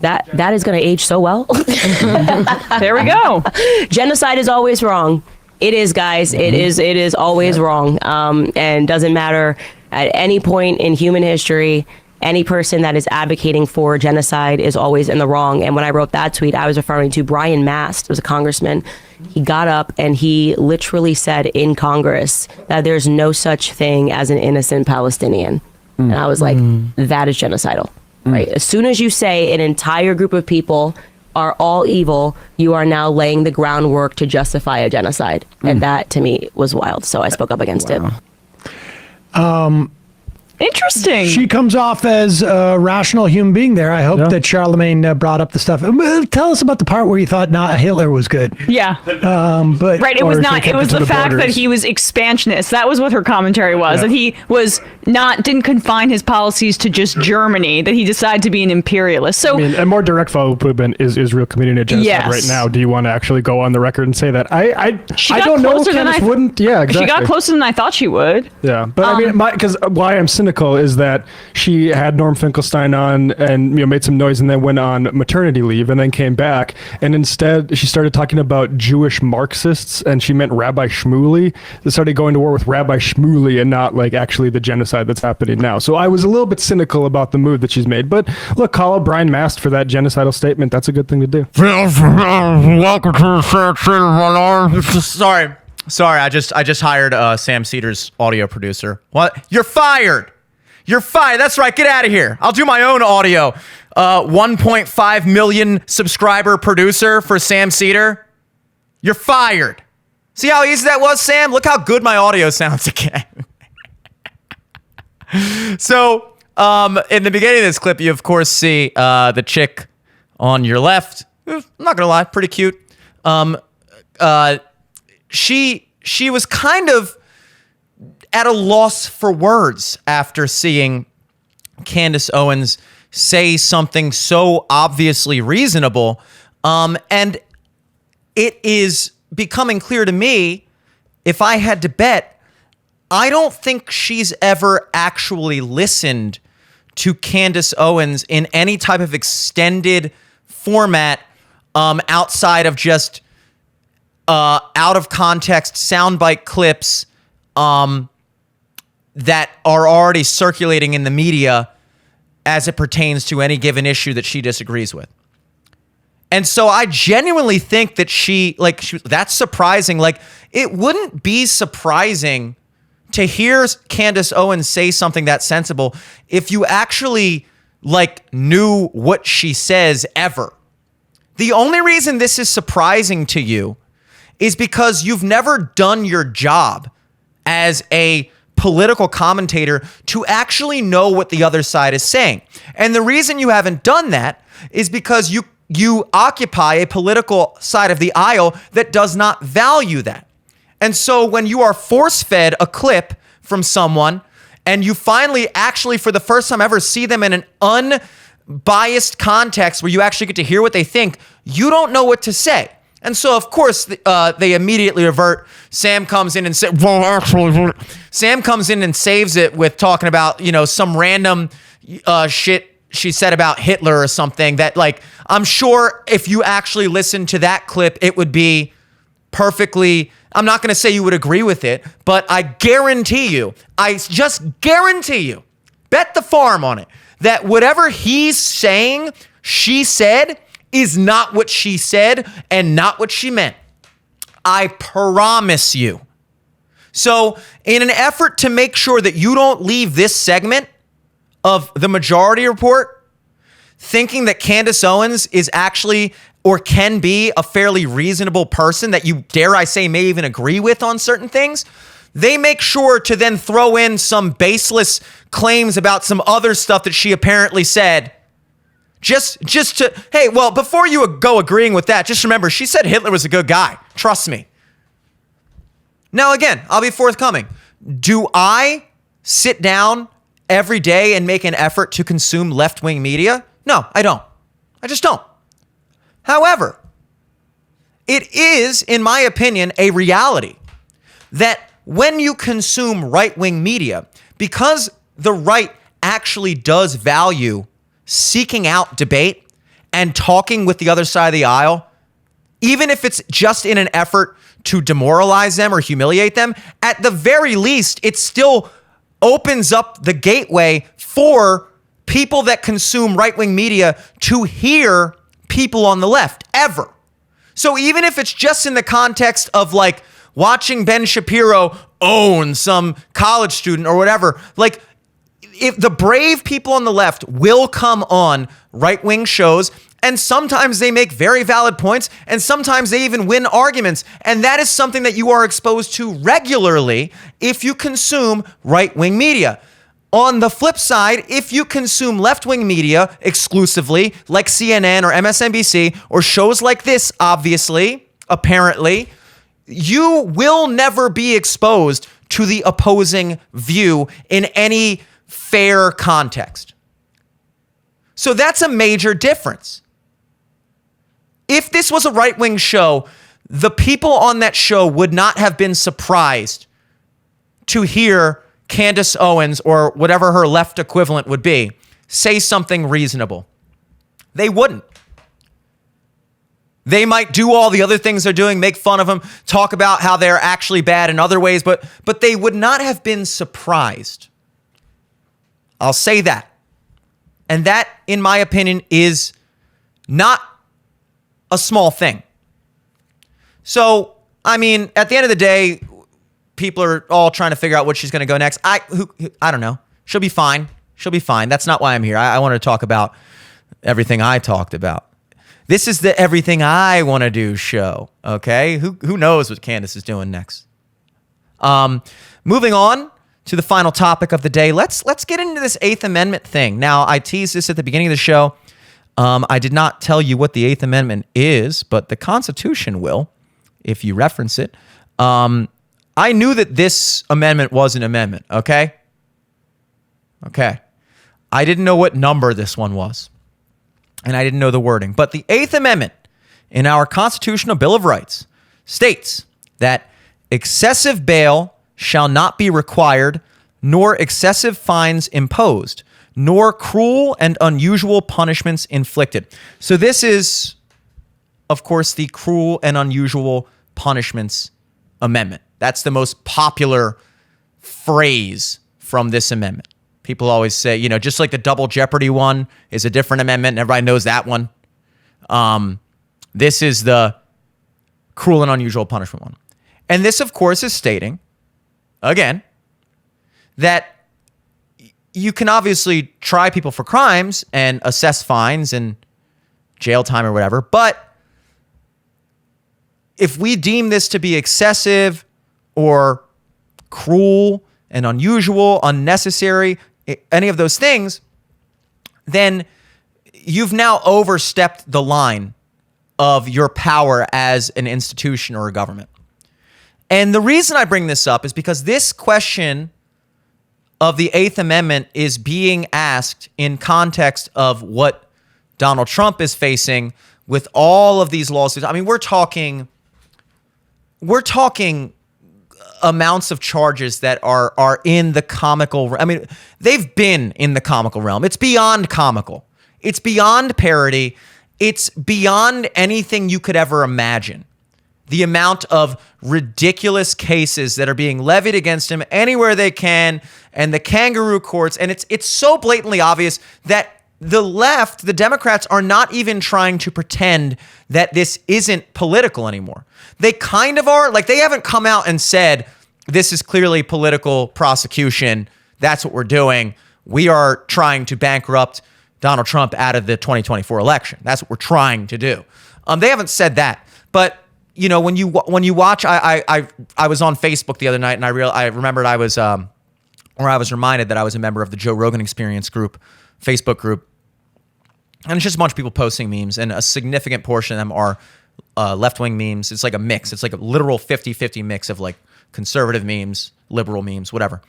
That is going to age so well. There we go. Genocide is always wrong. It is, guys. It is always wrong. And doesn't matter at any point in human history, any person that is advocating for genocide is always in the wrong. And when I wrote that tweet, I was referring to Brian Mast, was a congressman. He got up and he literally said in Congress that there's no such thing as an innocent Palestinian. And I was like, that is genocidal. Right? As soon as you say an entire group of people are all evil, you are now laying the groundwork to justify a genocide. And that, to me, was wild. So I spoke up against it. Interesting. She comes off as a rational human being there. I hope that Charlemagne brought up the stuff. Tell us about the part where you thought not Hitler was good. Yeah. But right. It was not. It was the fact that he was expansionist. That was what her commentary was. That he was didn't confine his policies to just Germany. That he decided to be an imperialist. So a more direct follow up would have been: is Israel committing a genocide right now? Do you want to actually go on the record and say that? I don't know. Candace wouldn't. Yeah, exactly. She got closer than I thought she would. Yeah, but because why I'm cynical is that she had Norm Finkelstein on and made some noise and then went on maternity leave and then came back, and instead she started talking about Jewish Marxists and she meant Rabbi Shmuley. They started going to war with Rabbi Shmuley and not like actually the genocide that's happening now. So I was a little bit cynical about the move that she's made. But look, call out Brian Mast for that genocidal statement. That's a good thing to do. Sorry, I just hired Sam Cedar's audio producer. What? You're fired. You're fired. That's right. Get out of here. I'll do my own audio. 1.5 million subscriber producer for Sam Cedar. You're fired. See how easy that was, Sam? Look how good my audio sounds again. So, in the beginning of this clip, you of course see the chick on your left. I'm not gonna lie, pretty cute. She was kind of at a loss for words after seeing Candace Owens say something so obviously reasonable. And it is becoming clear to me, if I had to bet, I don't think she's ever actually listened to Candace Owens in any type of extended format outside of just out of context soundbite clips that are already circulating in the media as it pertains to any given issue that she disagrees with. And so I genuinely think that that's surprising. Like, it wouldn't be surprising to hear Candace Owens say something that sensible if you actually knew what she says ever. The only reason this is surprising to you is because you've never done your job as a political commentator to actually know what the other side is saying. And the reason you haven't done that is because you occupy a political side of the aisle that does not value that. And so when you are force-fed a clip from someone and you finally actually for the first time ever see them in an unbiased context where you actually get to hear what they think, you don't know what to say. And so, of course, they immediately revert. Sam comes in and saves it with talking about, some random shit she said about Hitler or something that, I'm sure if you actually listen to that clip, it would be perfectly, I'm not going to say you would agree with it, but I just guarantee you, bet the farm on it, that whatever he's saying, she said, is not what she said and not what she meant. I promise you. So in an effort to make sure that you don't leave this segment of the Majority Report thinking that Candace Owens is actually or can be a fairly reasonable person that you, dare I say, may even agree with on certain things, they make sure to then throw in some baseless claims about some other stuff that she apparently said. Just to, hey, well, before you go agreeing with that, just remember, she said Hitler was a good guy. Trust me. Now, again, I'll be forthcoming. Do I sit down every day and make an effort to consume left-wing media? No, I don't. I just don't. However, it is, in my opinion, a reality that when you consume right-wing media, because the right actually does value seeking out debate and talking with the other side of the aisle, even if it's just in an effort to demoralize them or humiliate them, at the very least, it still opens up the gateway for people that consume right-wing media to hear people on the left, ever. So even if it's just in the context of like watching Ben Shapiro own some college student or whatever, like, if the brave people on the left will come on right-wing shows, and sometimes they make very valid points, and sometimes they even win arguments, and that is something that you are exposed to regularly if you consume right-wing media. On the flip side, if you consume left-wing media exclusively, like CNN or MSNBC, or shows like this, obviously, apparently, you will never be exposed to the opposing view in any fair context. So that's a major difference. If this was a right-wing show, the people on that show would not have been surprised to hear Candace Owens, or whatever her left equivalent would be, say something reasonable. They wouldn't. They might do all the other things they're doing, make fun of them, talk about how they're actually bad in other ways, but they would not have been surprised. I'll say that. And that, in my opinion, is not a small thing. So, I mean, at the end of the day, people are all trying to figure out what she's going to go next. I don't know. She'll be fine. She'll be fine. That's not why I'm here. I want to talk about everything I talked about. This is the Everything I Want to Do show, okay? Who knows what Candace is doing next? Moving on to the final topic of the day. Let's get into this Eighth Amendment thing. Now, I teased this at the beginning of the show. I did not tell you what the Eighth Amendment is, but the Constitution will, if you reference it. I knew that this amendment was an amendment, okay? Okay. I didn't know what number this one was, and I didn't know the wording. But the Eighth Amendment in our Constitutional Bill of Rights states that excessive bail shall not be required, nor excessive fines imposed, nor cruel and unusual punishments inflicted. So this is, of course, the Cruel and Unusual Punishments Amendment. That's the most popular phrase from this amendment. People always say, just like the Double Jeopardy one is a different amendment, and everybody knows that one. This is the Cruel and Unusual Punishment one. And this, of course, is stating, again, that you can obviously try people for crimes and assess fines and jail time or whatever, but if we deem this to be excessive or cruel and unusual, unnecessary, any of those things, then you've now overstepped the line of your power as an institution or a government. And the reason I bring this up is because this question of the Eighth Amendment is being asked in context of what Donald Trump is facing with all of these lawsuits. I mean, we're talking amounts of charges that are in the comical. I mean, they've been in the comical realm. It's beyond comical. It's beyond parody. It's beyond anything you could ever imagine. The amount of ridiculous cases that are being levied against him anywhere they can, and the kangaroo courts. And it's so blatantly obvious that the left, the Democrats, are not even trying to pretend that this isn't political anymore. They kind of are. Like, they haven't come out and said, this is clearly political prosecution. That's what we're doing. We are trying to bankrupt Donald Trump out of the 2024 election. That's what we're trying to do. They haven't said that, but you know, when you watch, I was on Facebook the other night, and I remembered I was reminded that I was a member of the Joe Rogan Experience group, Facebook group, and it's just a bunch of people posting memes, and a significant portion of them are left-wing memes. It's like a mix. It's like a literal 50-50 mix of like conservative memes, liberal memes, whatever.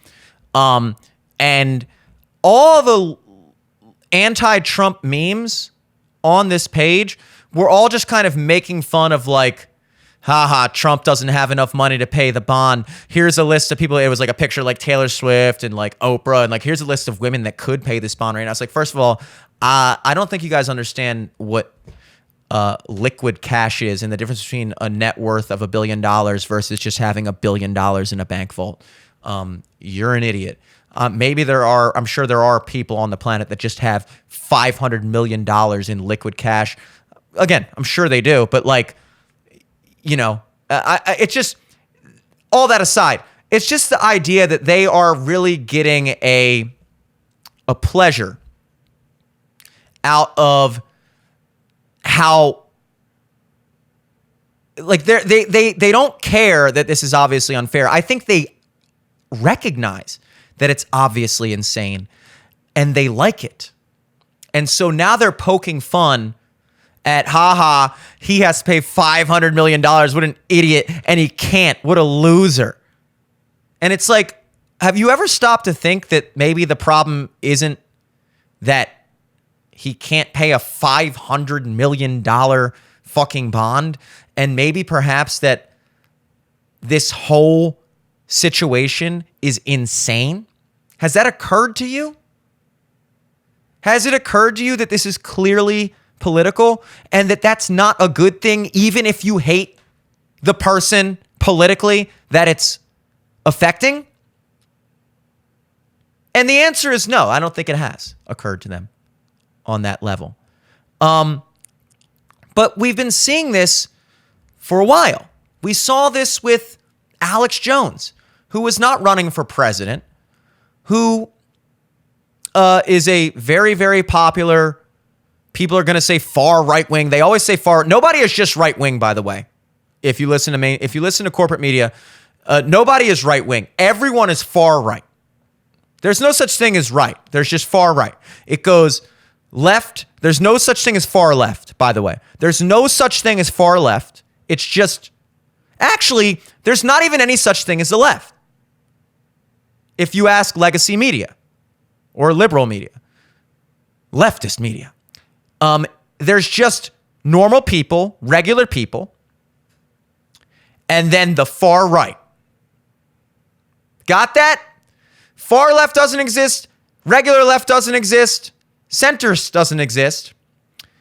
And all the anti-Trump memes on this page were all just kind of making fun of like, haha, Trump doesn't have enough money to pay the bond. Here's a list of people. It was like a picture like Taylor Swift and like Oprah, and like, here's a list of women that could pay this bond right now. It's like, first of all, I don't think you guys understand what liquid cash is and the difference between a net worth of $1 billion versus just having $1 billion in a bank vault. You're an idiot. Maybe I'm sure there are people on the planet that just have $500 million in liquid cash. Again, I'm sure they do, but like, you know, it's just, all that aside, it's just the idea that they are really getting a pleasure out of how, like, they don't care that this is obviously unfair. I think they recognize that it's obviously insane, and they like it. And so now they're poking fun at, haha, he has to pay $500 million. What an idiot. And he can't. What a loser. And it's like, have you ever stopped to think that maybe the problem isn't that he can't pay a $500 million fucking bond? And maybe perhaps that this whole situation is insane? Has that occurred to you? Has it occurred to you that this is clearly political and that that's not a good thing, even if you hate the person politically that it's affecting? And the answer is no. I don't think it has occurred to them on that level. But we've been seeing this for a while. We saw this with Alex Jones, who was not running for president, who is a very, very popular, people are going to say far right wing. They always say far. Nobody is just right wing, by the way. If you listen to corporate media, nobody is right wing. Everyone is far right. There's no such thing as right. There's just far right. It goes left. There's no such thing as far left, by the way. There's no such thing as far left. It's just, actually, there's not even any such thing as the left. If you ask legacy media or liberal media, leftist media, there's just normal people, regular people, and then the far right. Got that? Far left doesn't exist. Regular left doesn't exist. Center doesn't exist.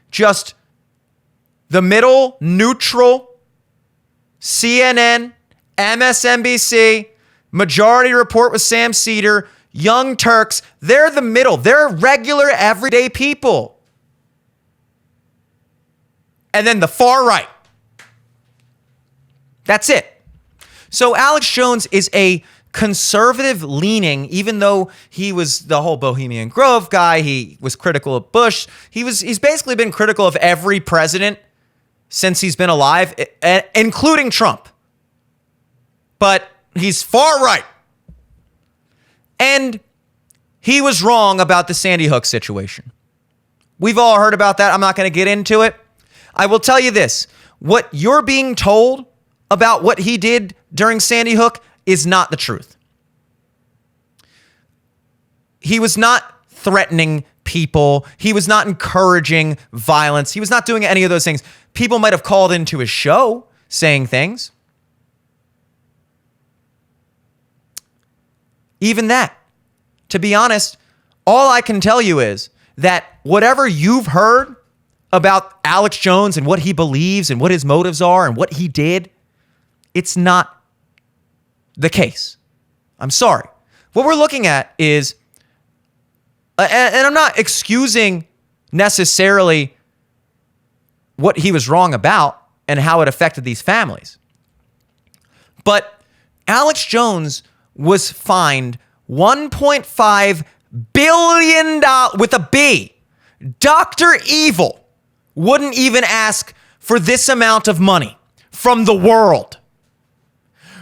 Just the middle, neutral, CNN, MSNBC, Majority Report with Sam Cedar, Young Turks. They're the middle. They're regular, everyday people. And then the far right. That's it. So Alex Jones is a conservative leaning, even though he was the whole Bohemian Grove guy, he was critical of Bush. He's basically been critical of every president since he's been alive, including Trump. But he's far right. And he was wrong about the Sandy Hook situation. We've all heard about that. I'm not going to get into it. I will tell you this. What you're being told about what he did during Sandy Hook is not the truth. He was not threatening people. He was not encouraging violence. He was not doing any of those things. People might have called into his show saying things. Even that, to be honest, all I can tell you is that whatever you've heard about Alex Jones and what he believes and what his motives are and what he did, it's not the case. I'm sorry. What we're looking at is, and I'm not excusing necessarily what he was wrong about and how it affected these families, but Alex Jones was fined $1.5 billion with a B. Dr. Evil wouldn't even ask for this amount of money from the world.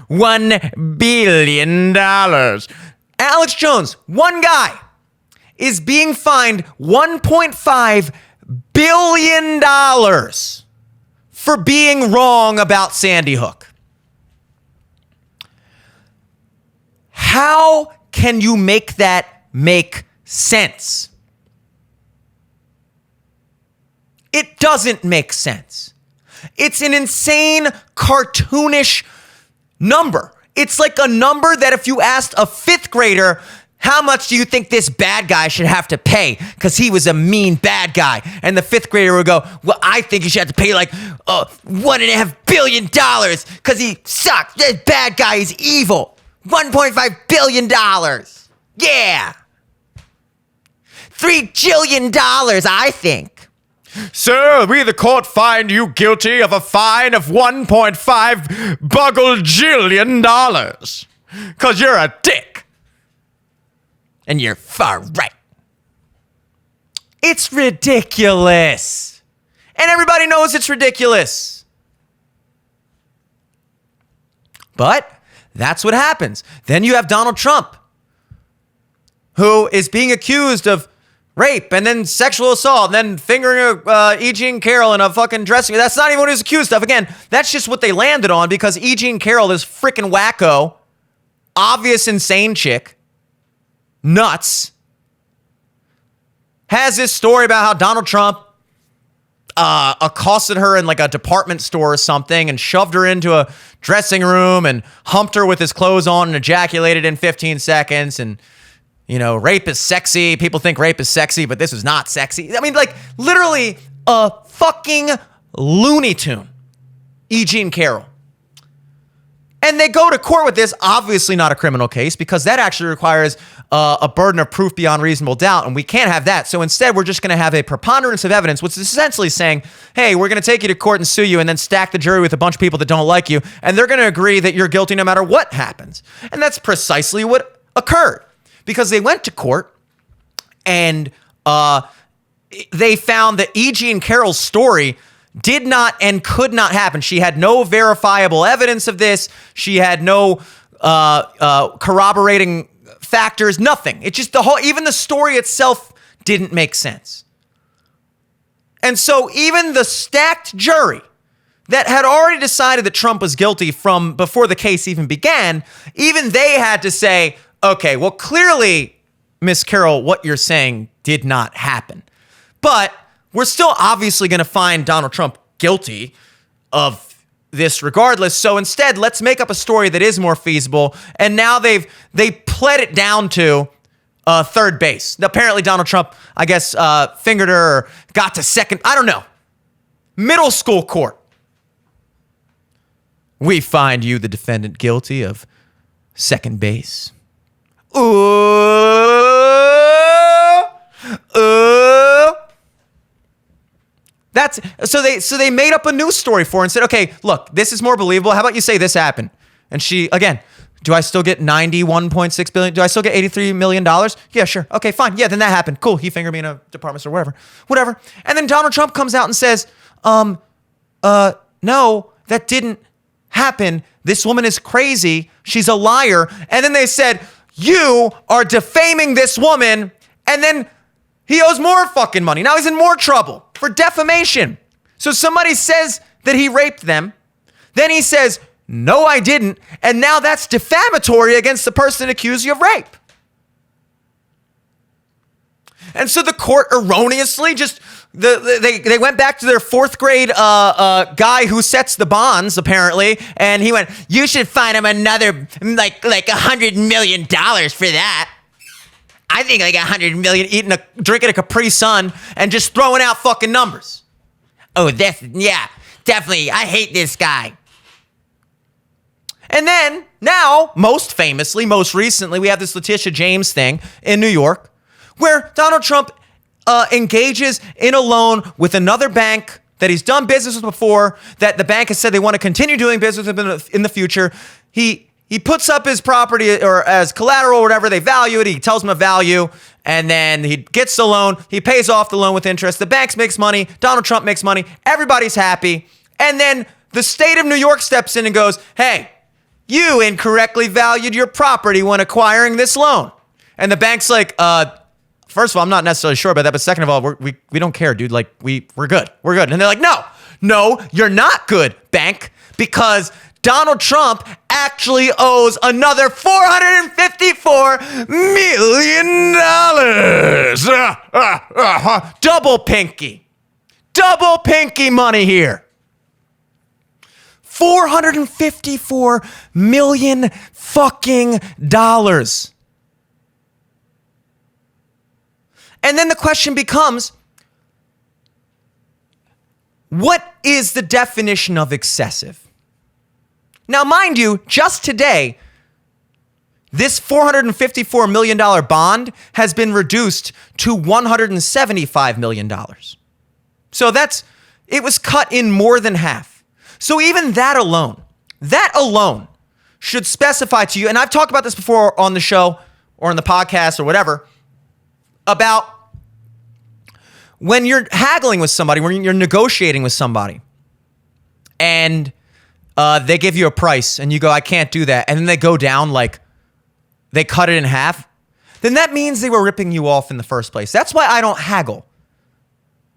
$1 billion. Alex Jones, one guy, is being fined $1.5 billion for being wrong about Sandy Hook. How can you make that make sense? It doesn't make sense. It's an insane, cartoonish number. It's like a number that if you asked a fifth grader, how much do you think this bad guy should have to pay because he was a mean bad guy? And the fifth grader would go, well, I think you should have to pay like $1.5 billion because he sucks. This bad guy is evil. $1.5 billion. Yeah. $3 trillion, I think. Sir, we the court find you guilty of a fine of $1.5 buggle-jillion. Because you're a dick. And you're far right. It's ridiculous. And everybody knows it's ridiculous. But that's what happens. Then you have Donald Trump, who is being accused of rape and then sexual assault and then fingering E. Jean Carroll in a fucking dressing room. That's not even what he was accused of. Again, that's just what they landed on because E. Jean Carroll, this freaking wacko, obvious insane chick, nuts, has this story about how Donald Trump accosted her in like a department store or something and shoved her into a dressing room and humped her with his clothes on and ejaculated in 15 seconds. And you know, rape is sexy. People think rape is sexy, but this is not sexy. I mean, like, literally a fucking Looney Tune. E. Jean Carroll. And they go to court with this, obviously not a criminal case, because that actually requires a burden of proof beyond reasonable doubt, and we can't have that. So instead, we're just going to have a preponderance of evidence, which is essentially saying, hey, we're going to take you to court and sue you and then stack the jury with a bunch of people that don't like you, and they're going to agree that you're guilty no matter what happens. And that's precisely what occurred. Because they went to court and they found that E. Jean Carroll's story did not and could not happen. She had no verifiable evidence of this. She had no corroborating factors, nothing. It just, even the story itself didn't make sense. And so even the stacked jury that had already decided that Trump was guilty from before the case even began, even they had to say, okay, well, clearly, Miss Carroll, what you're saying did not happen. But we're still obviously going to find Donald Trump guilty of this regardless. So instead, let's make up a story that is more feasible. And now they pled it down to third base. Apparently, Donald Trump, I guess, fingered her or got to second. I don't know. Middle school court. We find you, the defendant, guilty of second base. That's so they made up a news story for her and said, okay, look, this is more believable. How about you say this happened? And she, again, do I still get $91.6 billion? Do I still get $83 million? Yeah, sure. Okay, fine. Yeah, then that happened. Cool. He fingered me in a department store, whatever. And then Donald Trump comes out and says, no, that didn't happen. This woman is crazy. She's a liar. And then they said, you are defaming this woman, and then he owes more fucking money. Now he's in more trouble for defamation. So somebody says that he raped them. Then he says, no, I didn't. And now that's defamatory against the person accused you of rape. And so the court erroneously just, they went back to their fourth grade guy who sets the bonds, apparently, and he went, you should fine him another, like $100 million for that. I think like $100 million drinking a Capri Sun and just throwing out fucking numbers. Oh, yeah, definitely. I hate this guy. And then now, most recently, we have this Letitia James thing in New York where Donald Trump engages in a loan with another bank that he's done business with before, that the bank has said they want to continue doing business with in the future. He he puts up his property or as collateral or whatever, they value it, he tells them a value, and then he gets the loan, he pays off the loan with interest, the banks makes money, Donald Trump makes money, everybody's happy, and then the state of New York steps in and goes, hey, you incorrectly valued your property when acquiring this loan. And the bank's like, first of all, I'm not necessarily sure about that, but second of all, we don't care, dude. Like, we're good. We're good. And they're like, no, you're not good, bank, because Donald Trump actually owes another $454 million. Double pinky money here. $454 million fucking dollars. And then the question becomes, what is the definition of excessive? Now, mind you, just today, this $454 million bond has been reduced to $175 million. So it was cut in more than half. So even that alone should specify to you, and I've talked about this before on the show or on the podcast or whatever, about when you're haggling with somebody, when you're negotiating with somebody, and they give you a price and you go, I can't do that. And then they go down, like they cut it in half. Then that means they were ripping you off in the first place. That's why I don't haggle.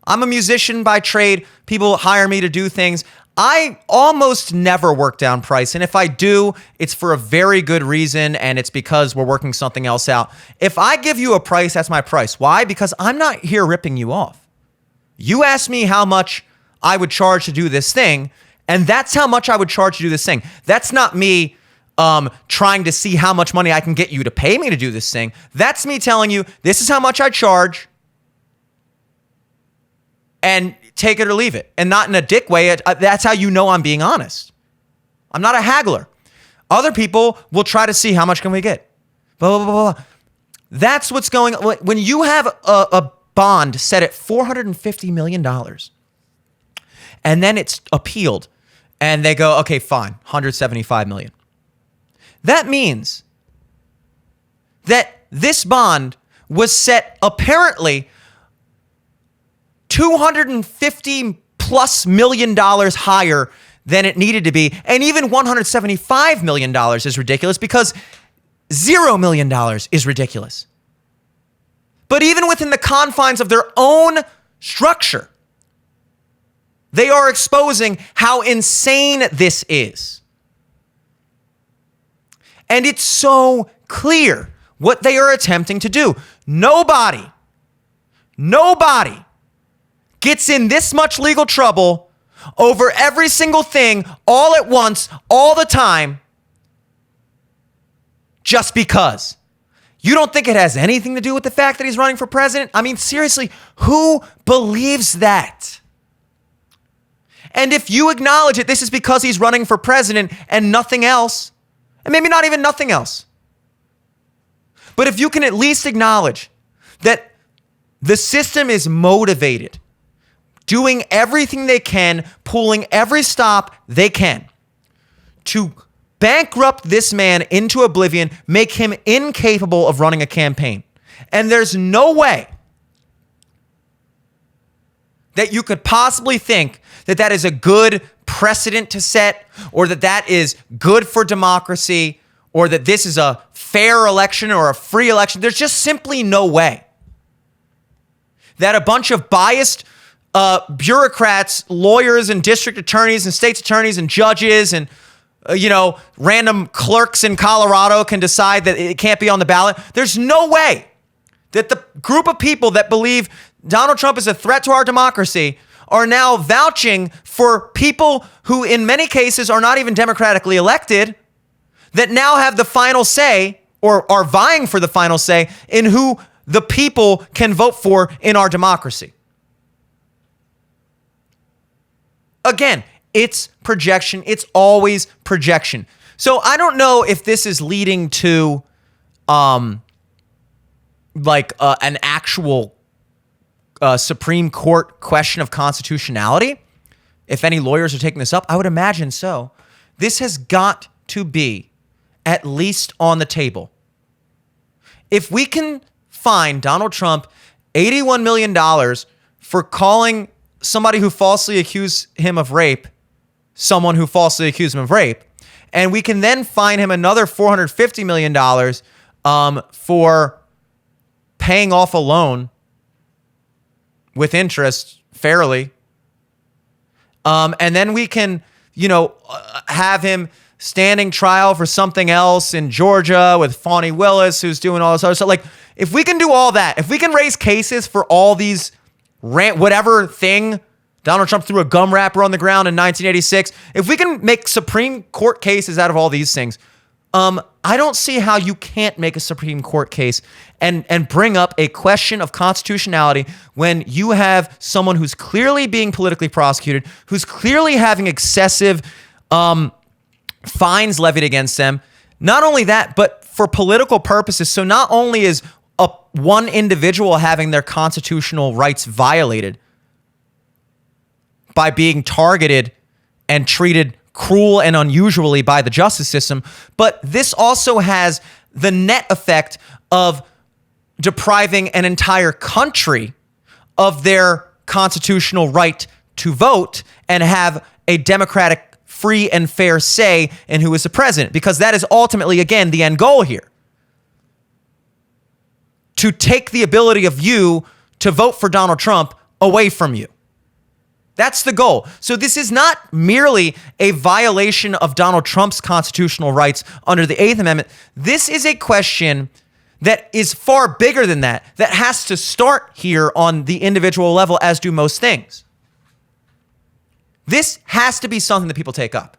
I'm a musician by trade. People hire me to do things. I almost never work down price. And if I do, it's for a very good reason. And it's because we're working something else out. If I give you a price, that's my price. Why? Because I'm not here ripping you off. You asked me how much I would charge to do this thing. And that's how much I would charge to do this thing. That's not me trying to see how much money I can get you to pay me to do this thing. That's me telling you, this is how much I charge. And take it or leave it. And not in a dick way. That's how you know I'm being honest. I'm not a haggler. Other people will try to see how much can we get. Blah, blah, blah, blah. That's what's going on. When you have a bond set at $450 million, and then it's appealed, and they go, okay, fine, $175 million. That means that this bond was set apparently $250+ million higher than it needed to be. And even $175 million is ridiculous because $0 million is ridiculous. But even within the confines of their own structure, they are exposing how insane this is. And it's so clear what they are attempting to do. Nobody gets in this much legal trouble over every single thing all at once, all the time, just because. You don't think it has anything to do with the fact that he's running for president? I mean, seriously, who believes that? And if you acknowledge it, this is because he's running for president and nothing else, and maybe not even nothing else. But if you can at least acknowledge that the system is motivated, doing everything they can, pulling every stop they can to bankrupt this man into oblivion, make him incapable of running a campaign. And there's no way that you could possibly think that that is a good precedent to set, or that that is good for democracy, or that this is a fair election or a free election. There's just simply no way that a bunch of biased bureaucrats, lawyers and district attorneys and state's attorneys and judges and random clerks in Colorado can decide that it can't be on the ballot. There's no way that the group of people that believe Donald Trump is a threat to our democracy are now vouching for people who in many cases are not even democratically elected, that now have the final say or are vying for the final say in who the people can vote for in our democracy. Again, it's projection. It's always projection. So I don't know if this is leading to an actual Supreme Court question of constitutionality. If any lawyers are taking this up, I would imagine so. This has got to be at least on the table. If we can fine Donald Trump $81 million for calling somebody who falsely accused him of rape someone who falsely accused him of rape, and we can then fine him another $450 million for paying off a loan with interest fairly, and then we can, have him standing trial for something else in Georgia with Fani Willis, who's doing all this other stuff. Like, if we can do all that, if we can raise cases for all these whatever thing, Donald Trump threw a gum wrapper on the ground in 1986, if we can make Supreme Court cases out of all these things, I don't see how you can't make a Supreme Court case and bring up a question of constitutionality when you have someone who's clearly being politically prosecuted, who's clearly having excessive fines levied against them. Not only that, but for political purposes. So not only is one individual having their constitutional rights violated by being targeted and treated cruel and unusually by the justice system, but this also has the net effect of depriving an entire country of their constitutional right to vote and have a democratic, free and fair say in who is the president, because that is ultimately, again, the end goal here. To take the ability of you to vote for Donald Trump away from you. That's the goal. So this is not merely a violation of Donald Trump's constitutional rights under the 8th Amendment. This is a question that is far bigger than that has to start here on the individual level, as do most things. This has to be something that people take up.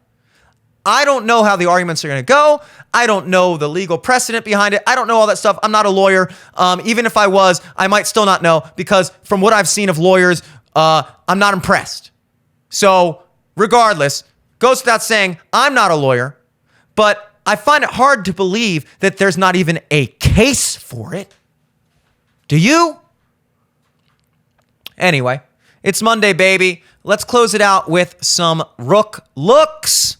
I don't know how the arguments are going to go. I don't know the legal precedent behind it. I don't know all that stuff. I'm not a lawyer. Even if I was, I might still not know, because from what I've seen of lawyers, I'm not impressed. So regardless, goes without saying, I'm not a lawyer, but I find it hard to believe that there's not even a case for it. Do you? Anyway, it's Monday, baby. Let's close it out with some Rook Looks,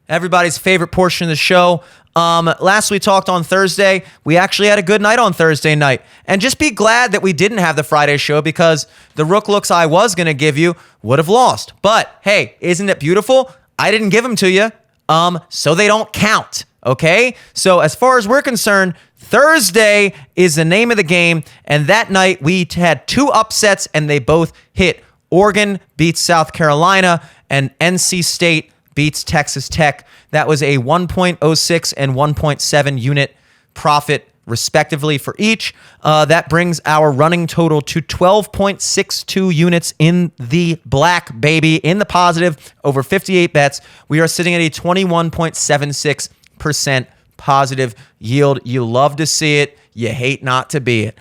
everybody's favorite portion of the show. Last we talked on Thursday, we actually had a good night on Thursday night. And just be glad that we didn't have the Friday show, because the Rook Looks I was going to give you would have lost. But hey, isn't it beautiful? I didn't give them to you, so they don't count, okay? So as far as we're concerned, Thursday is the name of the game. And that night we had two upsets and they both hit. Oregon beats South Carolina and NC State beats Texas Tech. That was a 1.06 and 1.7 unit profit, respectively, for each. That brings our running total to 12.62 units in the black, baby, in the positive, over 58 bets. We are sitting at a 21.76% positive yield. You love to see it. You hate not to be it.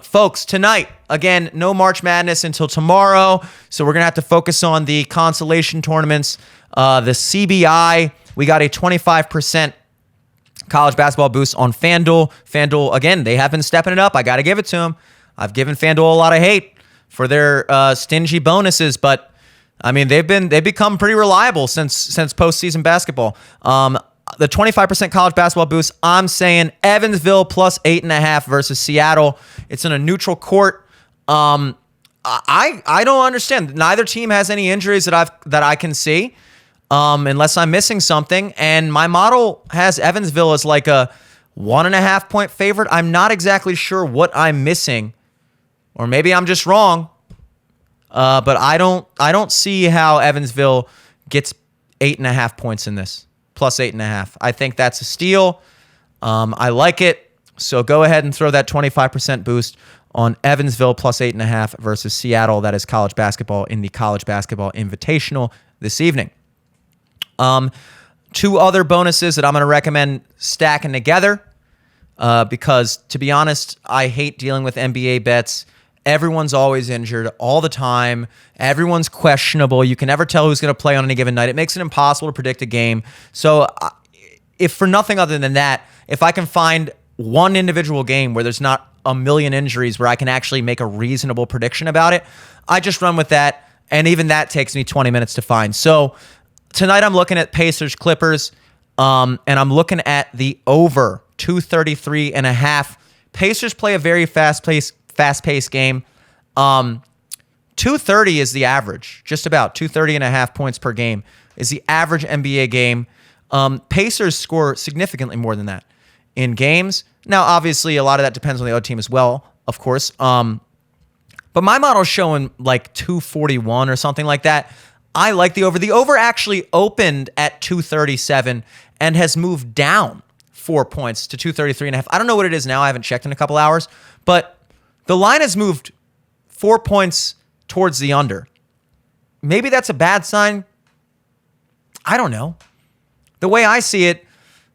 Folks, tonight, again, no March Madness until tomorrow. So we're going to have to focus on the consolation tournaments. The CBI, we got a 25% college basketball boost on FanDuel. FanDuel, again, they have been stepping it up. I got to give it to them. I've given FanDuel a lot of hate for their stingy bonuses, but I mean, they've become pretty reliable since postseason basketball. The 25% college basketball boost, I'm saying Evansville plus 8.5 versus Seattle. It's in a neutral court. I don't understand. Neither team has any injuries that I can see, unless I'm missing something. And my model has Evansville as like a 1.5 point favorite. I'm not exactly sure what I'm missing, or maybe I'm just wrong. But I don't see how Evansville gets 8.5 points in this. Plus 8.5. I think that's a steal. I like it. So go ahead and throw that 25% boost on Evansville plus 8.5 versus Seattle. That is college basketball in the College Basketball Invitational this evening. Two other bonuses that I'm going to recommend stacking together, because to be honest, I hate dealing with NBA bets. Everyone's always injured all the time. Everyone's questionable. You can never tell who's going to play on any given night. It makes it impossible to predict a game. So if for nothing other than that, if I can find one individual game where there's not a million injuries where I can actually make a reasonable prediction about it, I just run with that. And even that takes me 20 minutes to find. So tonight I'm looking at Pacers Clippers. And I'm looking at the over 233.5. Pacers play a very fast-paced game. 230 is the average, just about 230.5 points per game is the average NBA game. Pacers score significantly more than that in games. Now, obviously, a lot of that depends on the other team as well, of course. But my model's showing like 241 or something like that. I like the over. The over actually opened at 237 and has moved down 4 points to 233.5. I don't know what it is now. I haven't checked in a couple hours. But the line has moved 4 points towards the under. Maybe that's a bad sign. I don't know. The way I see it,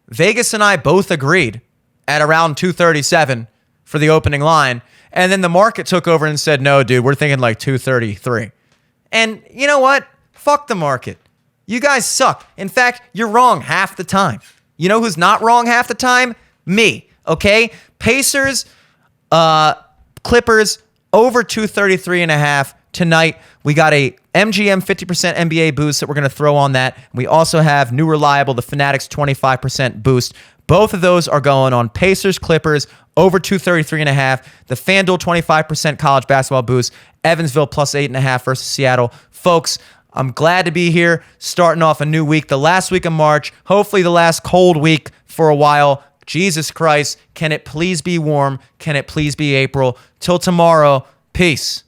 Vegas and I both agreed at around 237 for the opening line. And then the market took over and said, no, dude, we're thinking like 233. And you know what? Fuck the market. You guys suck. In fact, you're wrong half the time. You know who's not wrong half the time? Me. Okay? Pacers, Clippers, over 233.5 tonight. We got a MGM 50% NBA boost that we're going to throw on that. We also have new reliable, the Fanatics 25% boost. Both of those are going on Pacers, Clippers, over 233.5. The FanDuel 25% college basketball boost. Evansville plus 8.5 versus Seattle. Folks, I'm glad to be here, starting off a new week, the last week of March, hopefully the last cold week for a while. Jesus Christ, can it please be warm? Can it please be April? Till tomorrow, peace.